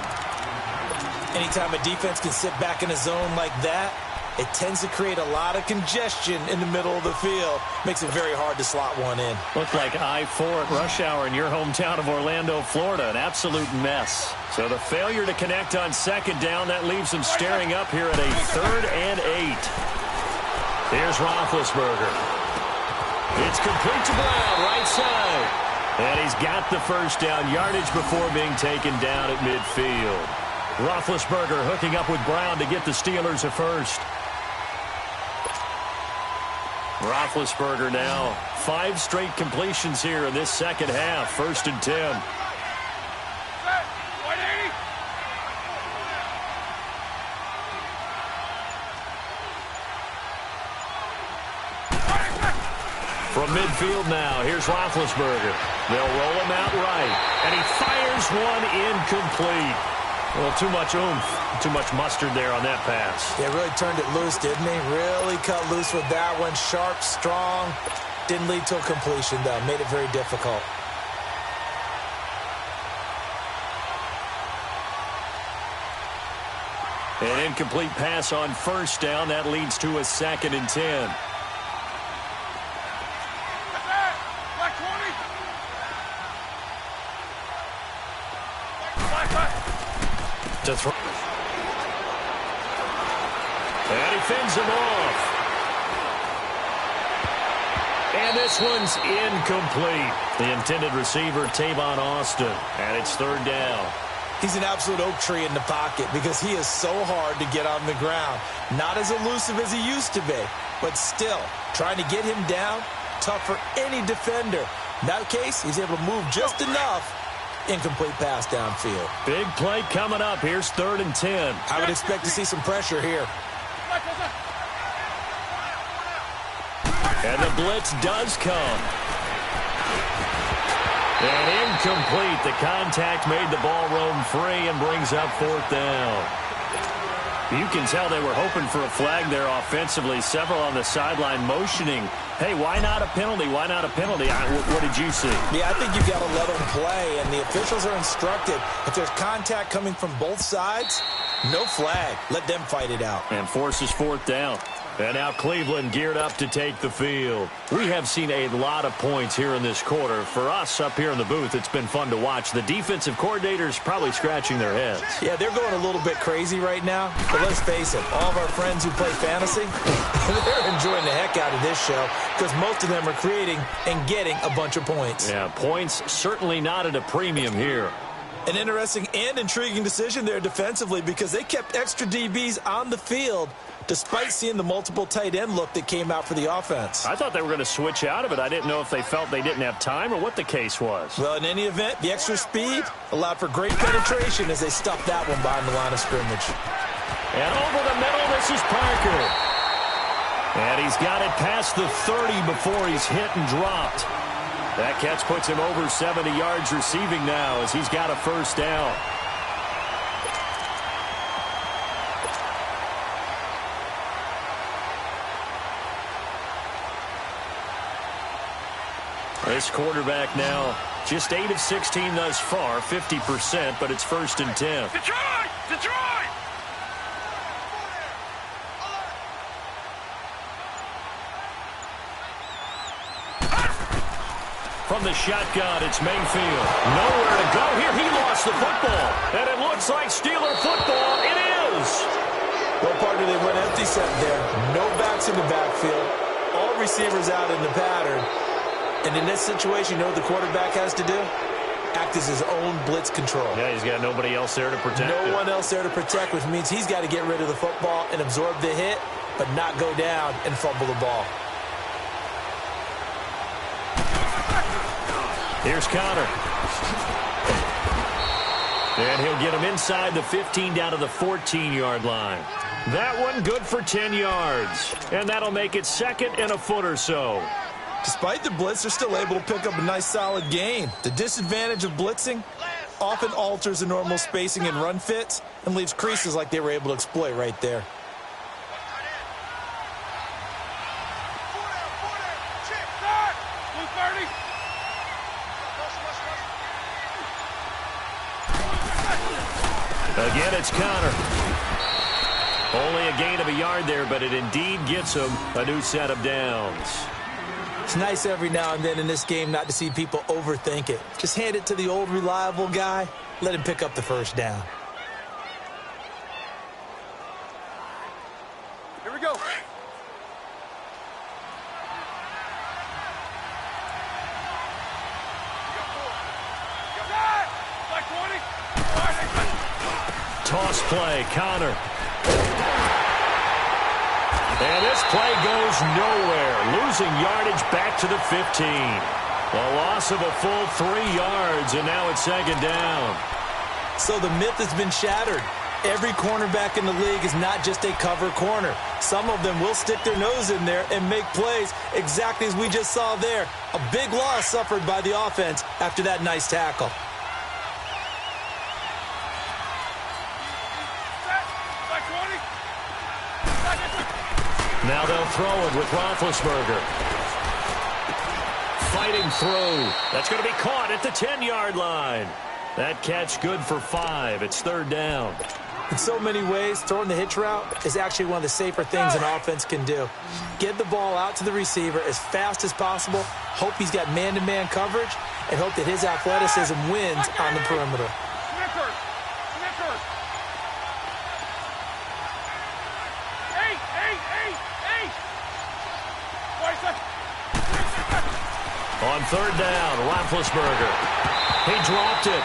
Anytime a defense can sit back in a zone like that, it tends to create a lot of congestion in the middle of the field. Makes it very hard to slot one in. Looked like I-4 at rush hour in your hometown of Orlando, Florida. An absolute mess. So the failure to connect on 2nd down, that leaves them staring up here at a 3rd and 8. Here's Roethlisberger. It's complete to Brown, right side. And he's got the 1st down yardage before being taken down at midfield. Roethlisberger hooking up with Brown to get the Steelers a 1st. Roethlisberger now 5 straight completions here in this 2nd half. 1st and 10. From midfield now, here's Roethlisberger. They'll roll him out right, and he fires one incomplete. A little too much oomph, too much mustard there on that pass. Yeah, really turned it loose, didn't he? Really cut loose with that one. Sharp, strong. Didn't lead to a completion, though. Made it very difficult. An incomplete pass on first down. That leads to a 2nd and 10. Black 20. To throw. And he fends him off. And this one's incomplete. The intended receiver, Tavon Austin, and it's 3rd down. He's an absolute oak tree in the pocket because he is so hard to get on the ground. Not as elusive as he used to be, but still, trying to get him down, tough for any defender. In that case, he's able to move just enough. Incomplete pass downfield. Big play coming up. Here's 3rd and 10. I would expect to see some pressure here. And the blitz does come. And incomplete. The contact made the ball roam free and brings up 4th down. You can tell they were hoping for a flag there offensively. Several on the sideline motioning. Hey, why not a penalty? Why not a penalty? What did you see? Yeah, I think you've got to let them play, and the officials are instructed. If there's contact coming from both sides, no flag. Let them fight it out. And forces 4th down. And now Cleveland geared up to take the field. We have seen a lot of points here in this quarter. For us up here in the booth, it's been fun to watch. The defensive coordinators probably scratching their heads. Yeah, they're going a little bit crazy right now. But let's face it, all of our friends who play fantasy, they're enjoying the heck out of this show because most of them are creating and getting a bunch of points. Yeah, points certainly not at a premium here. An interesting and intriguing decision there defensively because they kept extra DBs on the field despite seeing the multiple tight end look that came out for the offense. I thought they were going to switch out of it. I didn't know if they felt they didn't have time or what the case was. Well, in any event, the extra speed allowed for great penetration as they stuffed that one behind the line of scrimmage. And over the middle, this is Parker. And he's got it past the 30 before he's hit and dropped. That catch puts him over 70 yards receiving now as he's got a 1st down. This quarterback now just 8 of 16 thus far, 50%, but it's 1st and 10. Detroit! Detroit! From the shotgun, it's Mayfield. Nowhere to go here. He lost the football. And it looks like Steeler football. It is. Well, partner, they went empty set there. No backs in the backfield. All receivers out in the pattern. And in this situation, you know what the quarterback has to do? Act as his own blitz control. Yeah, he's got nobody else there to protect him. No one else there to protect, which means he's got to get rid of the football and absorb the hit, but not go down and fumble the ball. Here's Connor. And he'll get him inside the 15 down to the 14-yard line. That one good for 10 yards. And that'll make it 2nd and a foot or so. Despite the blitz, they're still able to pick up a nice, solid gain. The disadvantage of blitzing often alters the normal spacing and run fits and leaves creases like they were able to exploit right there. Again, it's Connor. Only a gain of a yard there, but it indeed gets him a new set of downs. It's nice every now and then in this game not to see people overthink it. Just hand it to the old reliable guy. Let him pick up the 1st down. Here we go. Toss play, Connor. And this play goes nowhere. Losing yardage back to the 15. A loss of a full 3 yards, and now it's 2nd down. So the myth has been shattered. Every cornerback in the league is not just a cover corner. Some of them will stick their nose in there and make plays exactly as we just saw there. A big loss suffered by the offense after that nice tackle. Now they'll throw it with Roethlisberger. Fighting through. That's going to be caught at the 10-yard line. That catch good for 5. It's third down. In so many ways, throwing the hitch route is actually one of the safer things an offense can do. Get the ball out to the receiver as fast as possible, hope he's got man-to-man coverage, and hope that his athleticism wins on the perimeter. Snickers! Snickers! Eight! On third down, Roethlisberger. He dropped it.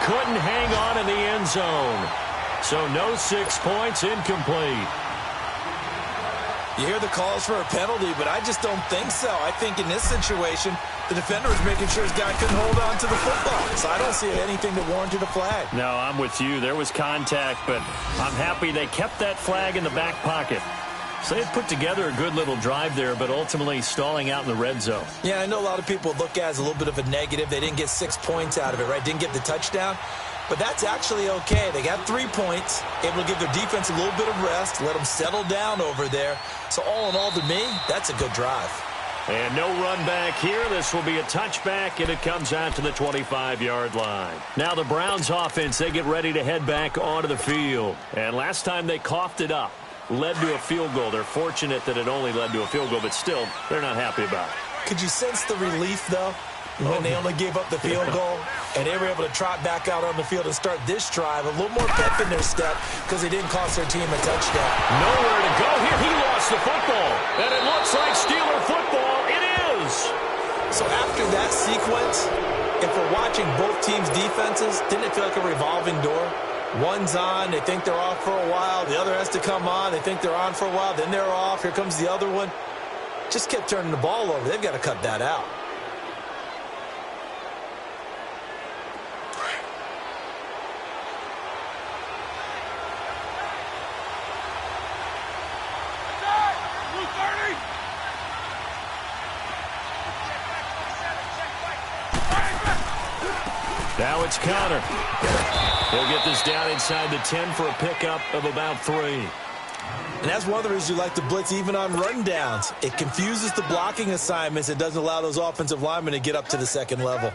Couldn't hang on in the end zone. So no 6 points, incomplete. You hear the calls for a penalty, but I just don't think so. I think in this situation, the defender was making sure his guy couldn't hold on to the football. So I don't see anything that warranted a flag. No, I'm with you. There was contact, but I'm happy they kept that flag in the back pocket. So they put together a good little drive there, but ultimately stalling out in the red zone. Yeah, I know a lot of people look at it as a little bit of a negative. They didn't get 6 points out of it, right? Didn't get the touchdown. But that's actually okay. They got 3 points, able to give their defense a little bit of rest, let them settle down over there. So all in all, to me, that's a good drive. And no run back here. This will be a touchback, and it comes out to the 25-yard line. Now the Browns offense, they get ready to head back onto the field. And last time they coughed it up, led to a field goal. They're fortunate that it only led to a field goal, but still, they're not happy about it. Could you sense the relief, though, when they only gave up the field goal and they were able to trot back out on the field and start this drive a little more pep in their step because they didn't cost their team a touchdown. Nowhere to go here. He lost the football, and it looks like Steeler football. It is. So after that sequence, if we're watching both teams' defenses, didn't it feel like a revolving door? One's on, they think they're off for a while. The other has to come on, they think they're on for a while. Then they're off. Here comes the other one. Just kept turning the ball over. They've got to cut that out. Now it's Connor. He'll get this down inside the 10 for a pickup of about 3. And that's one of the reasons you like to blitz even on rundowns. It confuses the blocking assignments. It doesn't allow those offensive linemen to get up to the second level.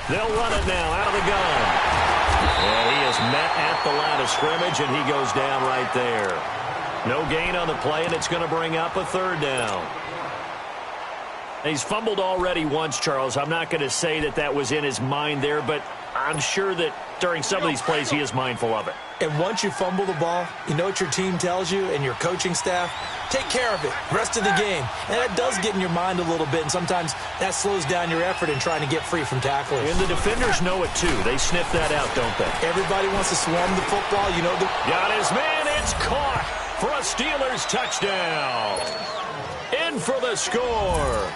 They'll run it now out of the gun. And he is met at the line of scrimmage, and he goes down right there. No gain on the play, and it's going to bring up a third down. He's fumbled already once, Charles. I'm not going to say that that was in his mind there, but I'm sure that during some of these plays he is mindful of it. And once you fumble the ball, you know what your team tells you and your coaching staff? Take care of it, rest of the game. And that does get in your mind a little bit, and sometimes that slows down your effort in trying to get free from tacklers. And the defenders know it too. They sniff that out, don't they? Everybody wants to swarm the football. You know, got his man. It's caught for a Steelers touchdown. In for the score.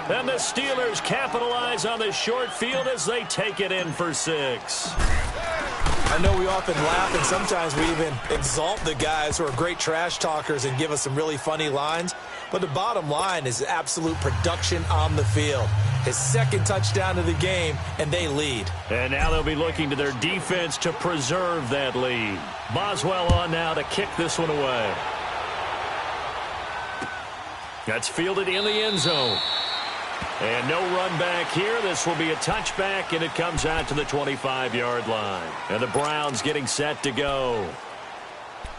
And the Steelers capitalize on the short field as they take it in for 6. I know we often laugh, and sometimes we even exalt the guys who are great trash talkers and give us some really funny lines. But the bottom line is absolute production on the field. His second touchdown of the game, and they lead. And now they'll be looking to their defense to preserve that lead. Boswell on now to kick this one away. That's fielded in the end zone. And no run back here. This will be a touchback, and it comes out to the 25-yard line. And the Browns getting set to go.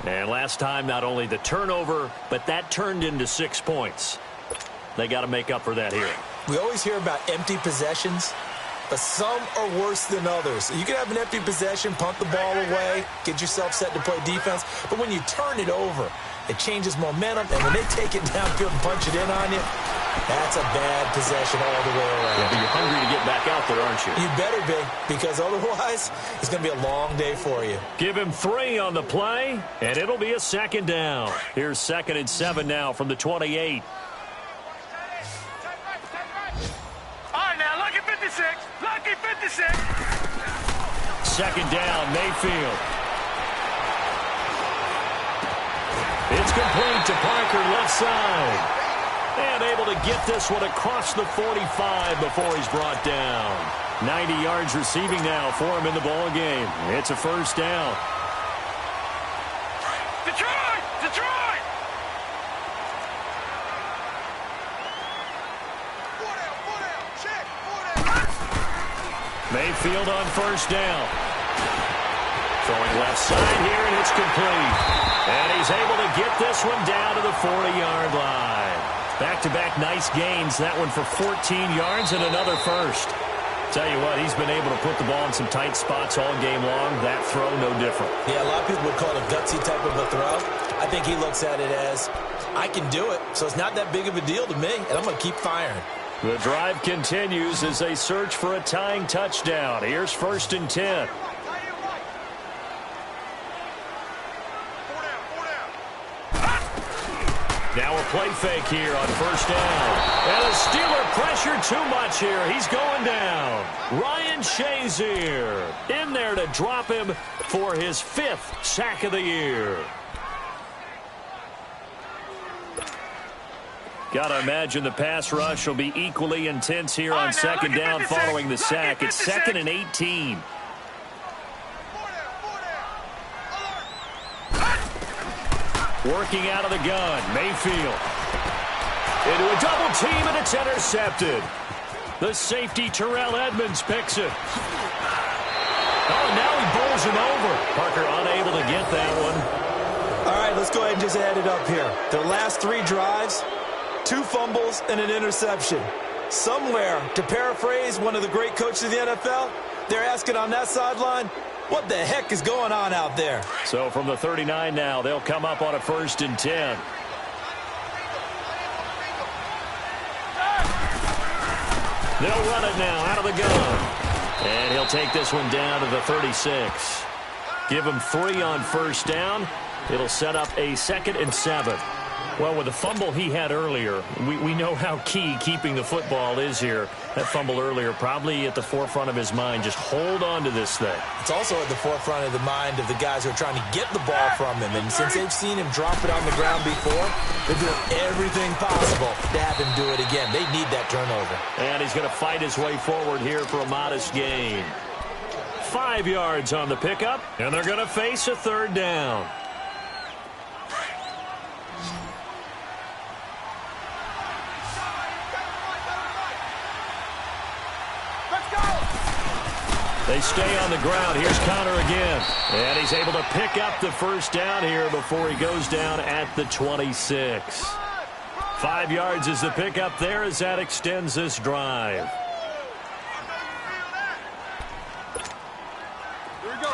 And last time, not only the turnover, but that turned into 6 points. They got to make up for that here. We always hear about empty possessions, but some are worse than others. You can have an empty possession, punt the ball away, get yourself set to play defense, but when you turn it over, it changes momentum, and when they take it downfield and punch it in on you, that's a bad possession all the way around. Yeah, but you're hungry to get back out there, aren't you? You better be, because otherwise it's going to be a long day for you. Give him 3 on the play, and it'll be a second down. Here's 2nd and 7 now from the 28. All right, now, lucky 56. Lucky 56. Second down, Mayfield. It's complete to Parker, left side. And able to get this one across the 45 before he's brought down. 90 yards receiving now for him in the ball game. It's a first down. Detroit! Detroit! Check! Mayfield on first down. Throwing left side here, and it's complete. And he's able to get this one down to the 40-yard line. Back-to-back nice gains. That one for 14 yards and another first. Tell you what, he's been able to put the ball in some tight spots all game long. That throw, no different. Yeah, a lot of people would call it a gutsy type of a throw. I think he looks at it as, I can do it, so it's not that big of a deal to me, and I'm going to keep firing. The drive continues as they search for a tying touchdown. Here's 1st and 10. Now a play fake here on first down. And a Steeler pressure too much here. He's going down. Ryan Shazier in there to drop him for his 5th sack of the year. Got to imagine the pass rush will be equally intense here on second down following the sack. It's 2nd and 18. Working out of the gun, Mayfield. Into a double team, and it's intercepted. The safety, Terrell Edmonds, picks it. Oh, now he bowls him over. Parker unable to get that one. All right, let's go ahead and just add it up here. Their last 3 drives, 2 fumbles and an interception. Somewhere, to paraphrase one of the great coaches of the NFL, they're asking on that sideline, what the heck is going on out there? So from the 39 now, they'll come up on a 1st and 10. They'll run it now out of the gun. And he'll take this one down to the 36. Give him 3 on first down. It'll set up a 2nd and 7. Well, with the fumble he had earlier, we know how key keeping the football is here. That fumble earlier probably at the forefront of his mind. Just hold on to this thing. It's also at the forefront of the mind of the guys who are trying to get the ball from him. And since they've seen him drop it on the ground before, they're doing everything possible to have him do it again. They need that turnover. And he's going to fight his way forward here for a modest gain. 5 yards on the pickup, and they're going to face a 3rd down. They stay on the ground. Here's Connor again. And he's able to pick up the first down here before he goes down at the 26. 5 yards is the pickup there as that extends this drive. Here we go.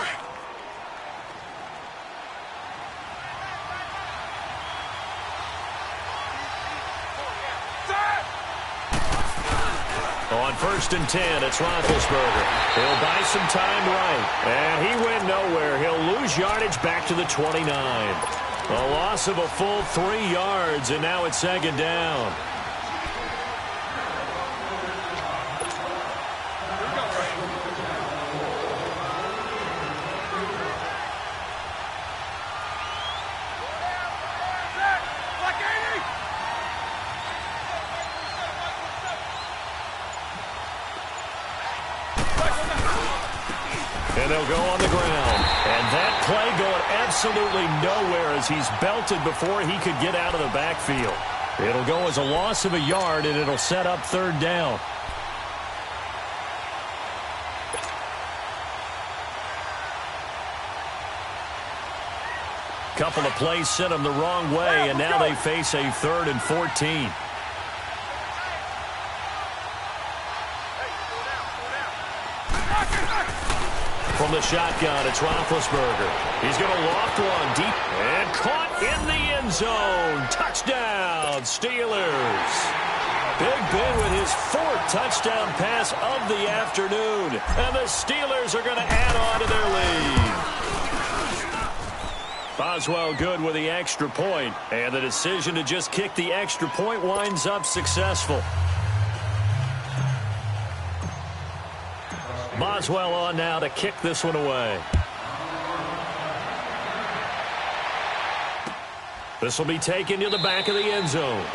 On 1st and 10, it's Roethlisberger. He'll buy some time right. And he went nowhere. He'll lose yardage back to the 29. A loss of a full 3 yards, and now it's 2nd down. And they'll go on the ground. And that play going absolutely nowhere as he's belted before he could get out of the backfield. It'll go as a loss of a yard, and it'll set up 3rd down. Couple of plays sent them the wrong way, and now they face a 3rd and 14. From the shotgun, it's Roethlisberger. He's going to loft one deep and caught in the end zone. Touchdown, Steelers. Big Ben with his 4th touchdown pass of the afternoon. And the Steelers are going to add on to their lead. Boswell good with the extra point, and the decision to just kick the extra point winds up successful. Boswell on now to kick this one away. This will be taken to the back of the end zone.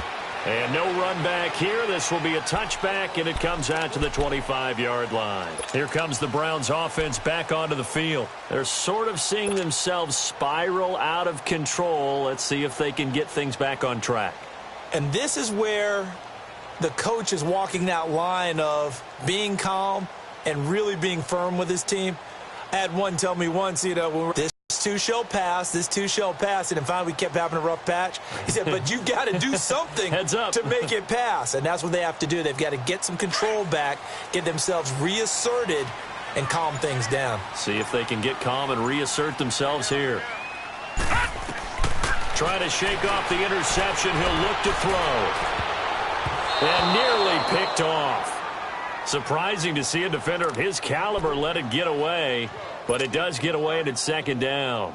And no run back here. This will be a touchback, and it comes out to the 25-yard line. Here comes the Browns offense back onto the field. They're sort of seeing themselves spiral out of control. Let's see if they can get things back on track. And this is where the coach is walking that line of being calm and really being firm with his team. I had one tell me once, this too shall pass, this too shall pass, and finally we kept having a rough patch. He said, but you got to do something Heads up. to make it pass, and that's what they have to do. They've got to get some control back, get themselves reasserted, and calm things down. See if they can get calm and reassert themselves here. Trying to shake off the interception. He'll look to throw. And nearly picked off. Surprising to see a defender of his caliber let it get away, but it does get away, and it's second down.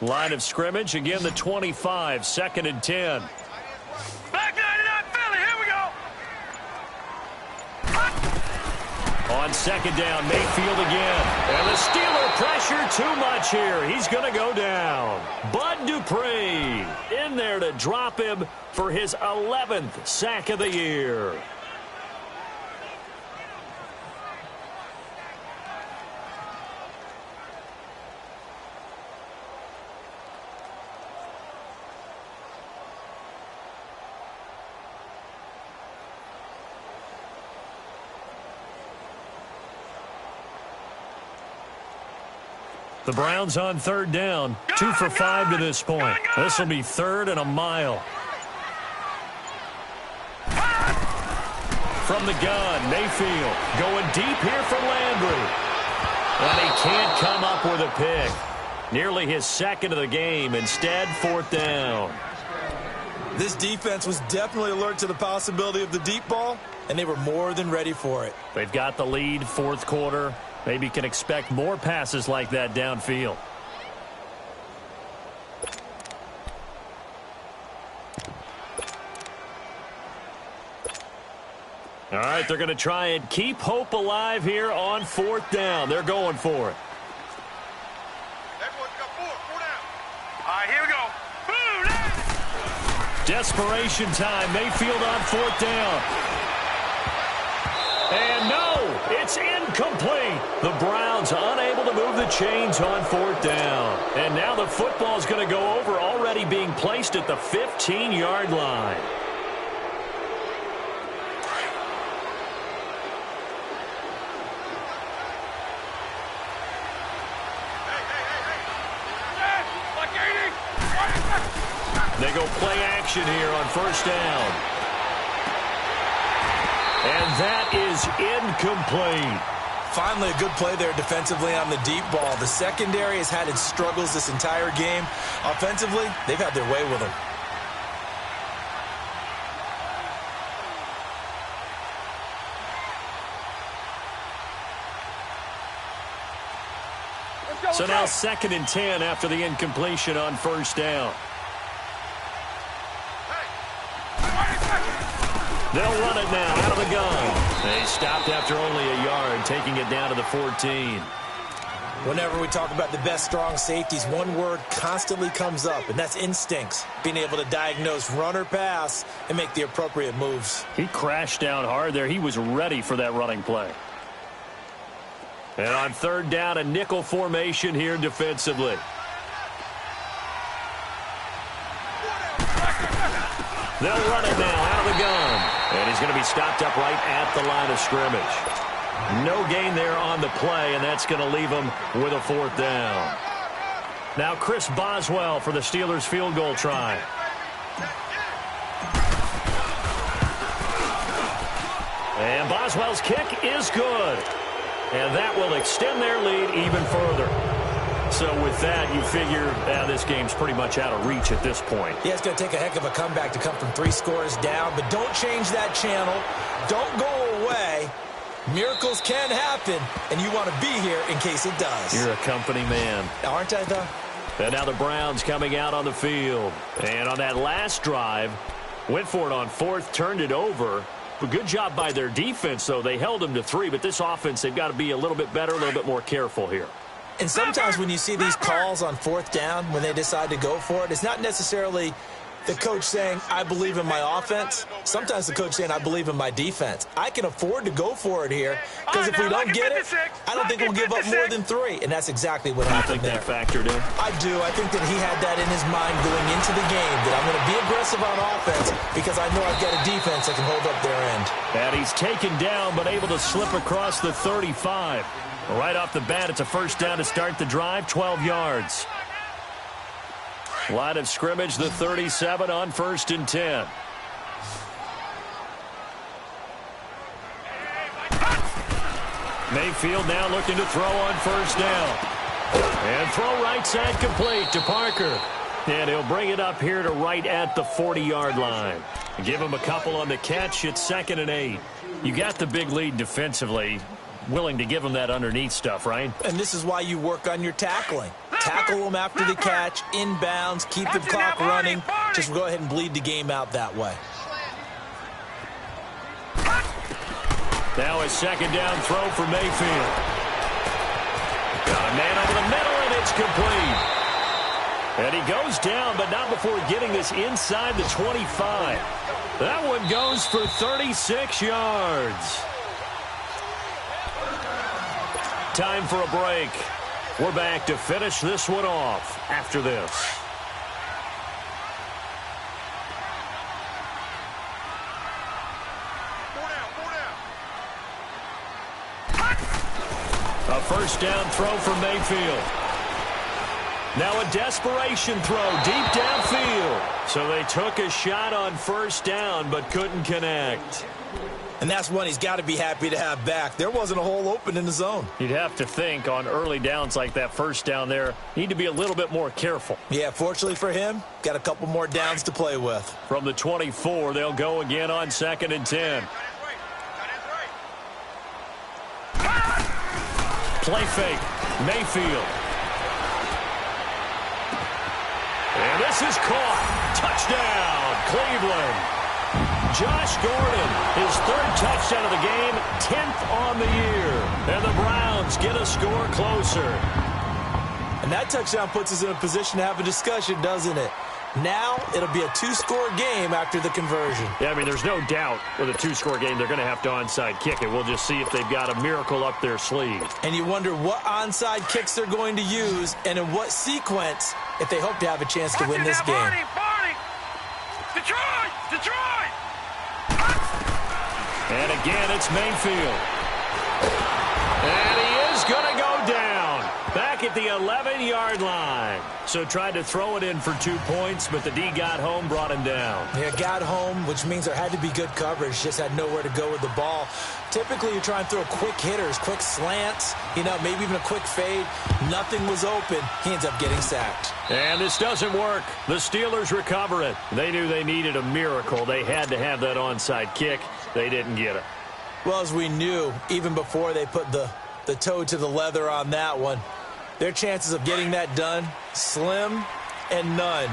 Line of scrimmage, again the 25, 2nd and 10. Back 99 Philly, here we go. On second down, Mayfield again. And the Steeler pressure too much here. He's going to go down. Bud Dupree in there to drop him for his 11th sack of the year. The Browns on third down, 2 for 5 to this point. This will be 3rd and a mile. From the gun, Mayfield going deep here for Landry. And he can't come up with a pick. Nearly his 2nd of the game. Instead, 4th down. This defense was definitely alert to the possibility of the deep ball, and they were more than ready for it. They've got the lead, 4th quarter. Maybe can expect more passes like that downfield. All right, they're going to try and keep hope alive here on 4th down. They're going for it. Everyone's got 4 down. All right, here we go. Boom! Desperation time. Mayfield on 4th down. And no, it's incomplete. The Browns unable to move the chains on 4th down. And now the football is going to go over, already being placed at the 15-yard line. They go play action here on 1st down. And that is incomplete. Finally, a good play there defensively on the deep ball. The secondary has had its struggles this entire game. Offensively, they've had their way with them. So now 2nd and 10 after the incompletion on 1st down. They'll run it now out of the gun. They stopped after only a yard, taking it down to the 14. Whenever we talk about the best strong safeties, one word constantly comes up, and that's instincts. Being able to diagnose run or pass and make the appropriate moves. He crashed down hard there. He was ready for that running play. And on 3rd down, a nickel formation here defensively. They'll run it now out of the gun. And he's going to be stopped up right at the line of scrimmage. No gain there on the play, and that's going to leave him with a 4th down. Now Chris Boswell for the Steelers field goal try. And Boswell's kick is good. And that will extend their lead even further. So with that, you figure this game's pretty much out of reach at this point. Yeah, it's going to take a heck of a comeback to come from 3 scores down, but don't change that channel. Don't go away. Miracles can happen, and you want to be here in case it does. You're a company man. Aren't I, though? And now the Browns coming out on the field. And on that last drive, went for it on fourth, turned it over. But good job by their defense, though. They held them to 3, but this offense, they've got to be a little bit better, a little bit more careful here. And sometimes when you see these calls on fourth down, when they decide to go for it, it's not necessarily the coach saying, I believe in my offense. Sometimes the coach saying, I believe in my defense. I can afford to go for it here because if we don't get it, I don't think we'll give up more than 3. And that's exactly what happened there. I think that factored in. I do. I think that he had that in his mind going into the game, that I'm going to be aggressive on offense because I know I've got a defense that can hold up their end. And he's taken down but able to slip across the 35. Right off the bat, it's a first down to start the drive, 12 yards. Line of scrimmage, the 37 on 1st and 10. Mayfield now looking to throw on first down. And throw right side complete to Parker. And he'll bring it up here to right at the 40-yard line. Give him a couple on the catch. It's 2nd and 8. You got the big lead defensively. Willing to give him that underneath stuff, right? And this is why you work on your tackling. Tackle them after the catch, inbounds, keep the clock running. Just go ahead and bleed the game out that way. Now a 2nd down throw for Mayfield. Got a man over the middle, and it's complete. And he goes down, but not before getting this inside the 25. That one goes for 36 yards. Time for a break. We're back to finish this one off after this. A first down throw for Mayfield. Now a desperation throw deep downfield. So they took a shot on first down but couldn't connect. And that's one he's got to be happy to have back. There wasn't a hole open in the zone. You'd have to think on early downs like that first down there, need to be a little bit more careful. Yeah, fortunately for him, got a couple more downs to play with. From the 24, they'll go again on 2nd and 10. Play fake, Mayfield. And this is caught. Touchdown, Cleveland. Josh Gordon, his 3rd touchdown of the game, 10th on the year. And the Browns get a score closer. And that touchdown puts us in a position to have a discussion, doesn't it? Now it'll be a 2-score game after the conversion. Yeah, I mean, there's no doubt with a 2-score game they're going to have to onside kick it. We'll just see if they've got a miracle up their sleeve. And you wonder what onside kicks they're going to use and in what sequence if they hope to have a chance to win this game. Barney. Detroit! Detroit! And again, it's Mayfield. And he is going to go down. Back at the 11-yard line. So tried to throw it in for 2 points, but the D got home, brought him down. Yeah, got home, which means there had to be good coverage. Just had nowhere to go with the ball. Typically, you try and throw quick hitters, quick slants, maybe even a quick fade. Nothing was open. He ends up getting sacked. And this doesn't work. The Steelers recover it. They knew they needed a miracle. They had to have that onside kick. They didn't get it. Well, as we knew, even before they put the toe to the leather on that one, their chances of getting that done, slim and none.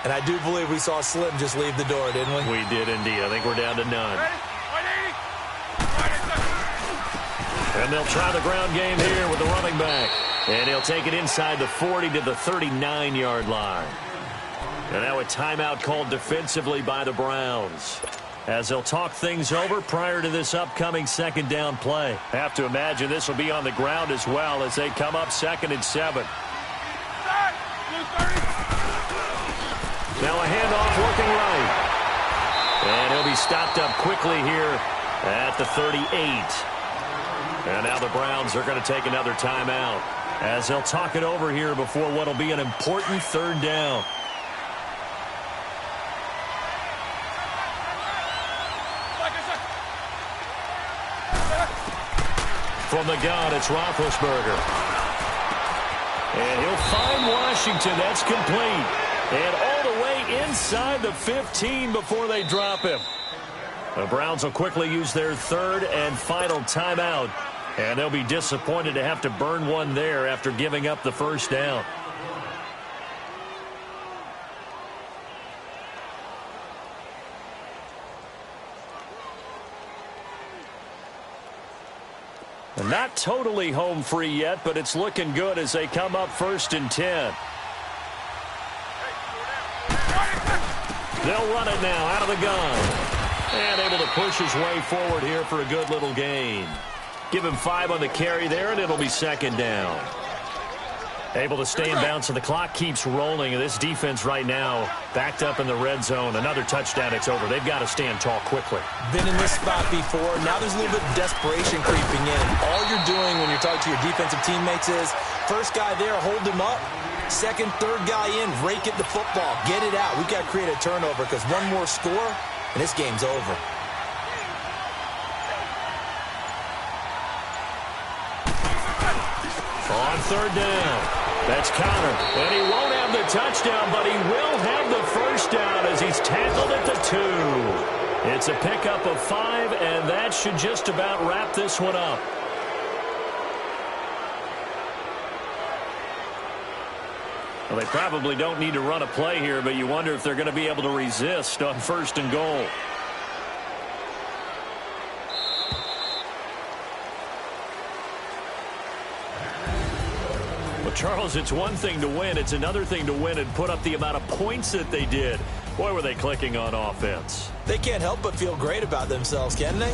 And I do believe we saw Slim just leave the door, didn't we? We did indeed. I think we're down to none. And they'll try the ground game here with the running back. And he'll take it inside the 40 to the 39-yard line. And now a timeout called defensively by the Browns, as they'll talk things over prior to this upcoming 2nd down play. Have to imagine this will be on the ground as well as they come up 2nd and 7. Now a handoff working right. And he'll be stopped up quickly here at the 38. And now the Browns are going to take another timeout as they'll talk it over here before what will be an important 3rd down. From the gun, it's Roethlisberger. And he'll find Washington. That's complete. And all the way inside the 15 before they drop him. The Browns will quickly use their third and final timeout, and they'll be disappointed to have to burn one there after giving up the first down. Not totally home free yet, but it's looking good as they come up 1st and 10. They'll run it now out of the gun. And able to push his way forward here for a good little gain. Give him 5 on the carry there, and it'll be 2nd down. Able to stay in bounds, so the clock keeps rolling. And this defense right now backed up in the red zone. Another touchdown, it's over. They've got to stand tall quickly. Been in this spot before. Now there's a little bit of desperation creeping in. All you're doing when you're talking to your defensive teammates is, first guy there, hold him up. Second, third guy in, rake at the football. Get it out. We've got to create a turnover because one more score, and this game's over. On 3rd down. That's Connor, and he won't have the touchdown, but he will have the first down as he's tackled at the 2. It's a pickup of 5, and that should just about wrap this one up. Well, they probably don't need to run a play here, but you wonder if they're going to be able to resist on 1st and goal. Charles, it's one thing to win. It's another thing to win and put up the amount of points that they did. Boy, were they clicking on offense. They can't help but feel great about themselves, can they?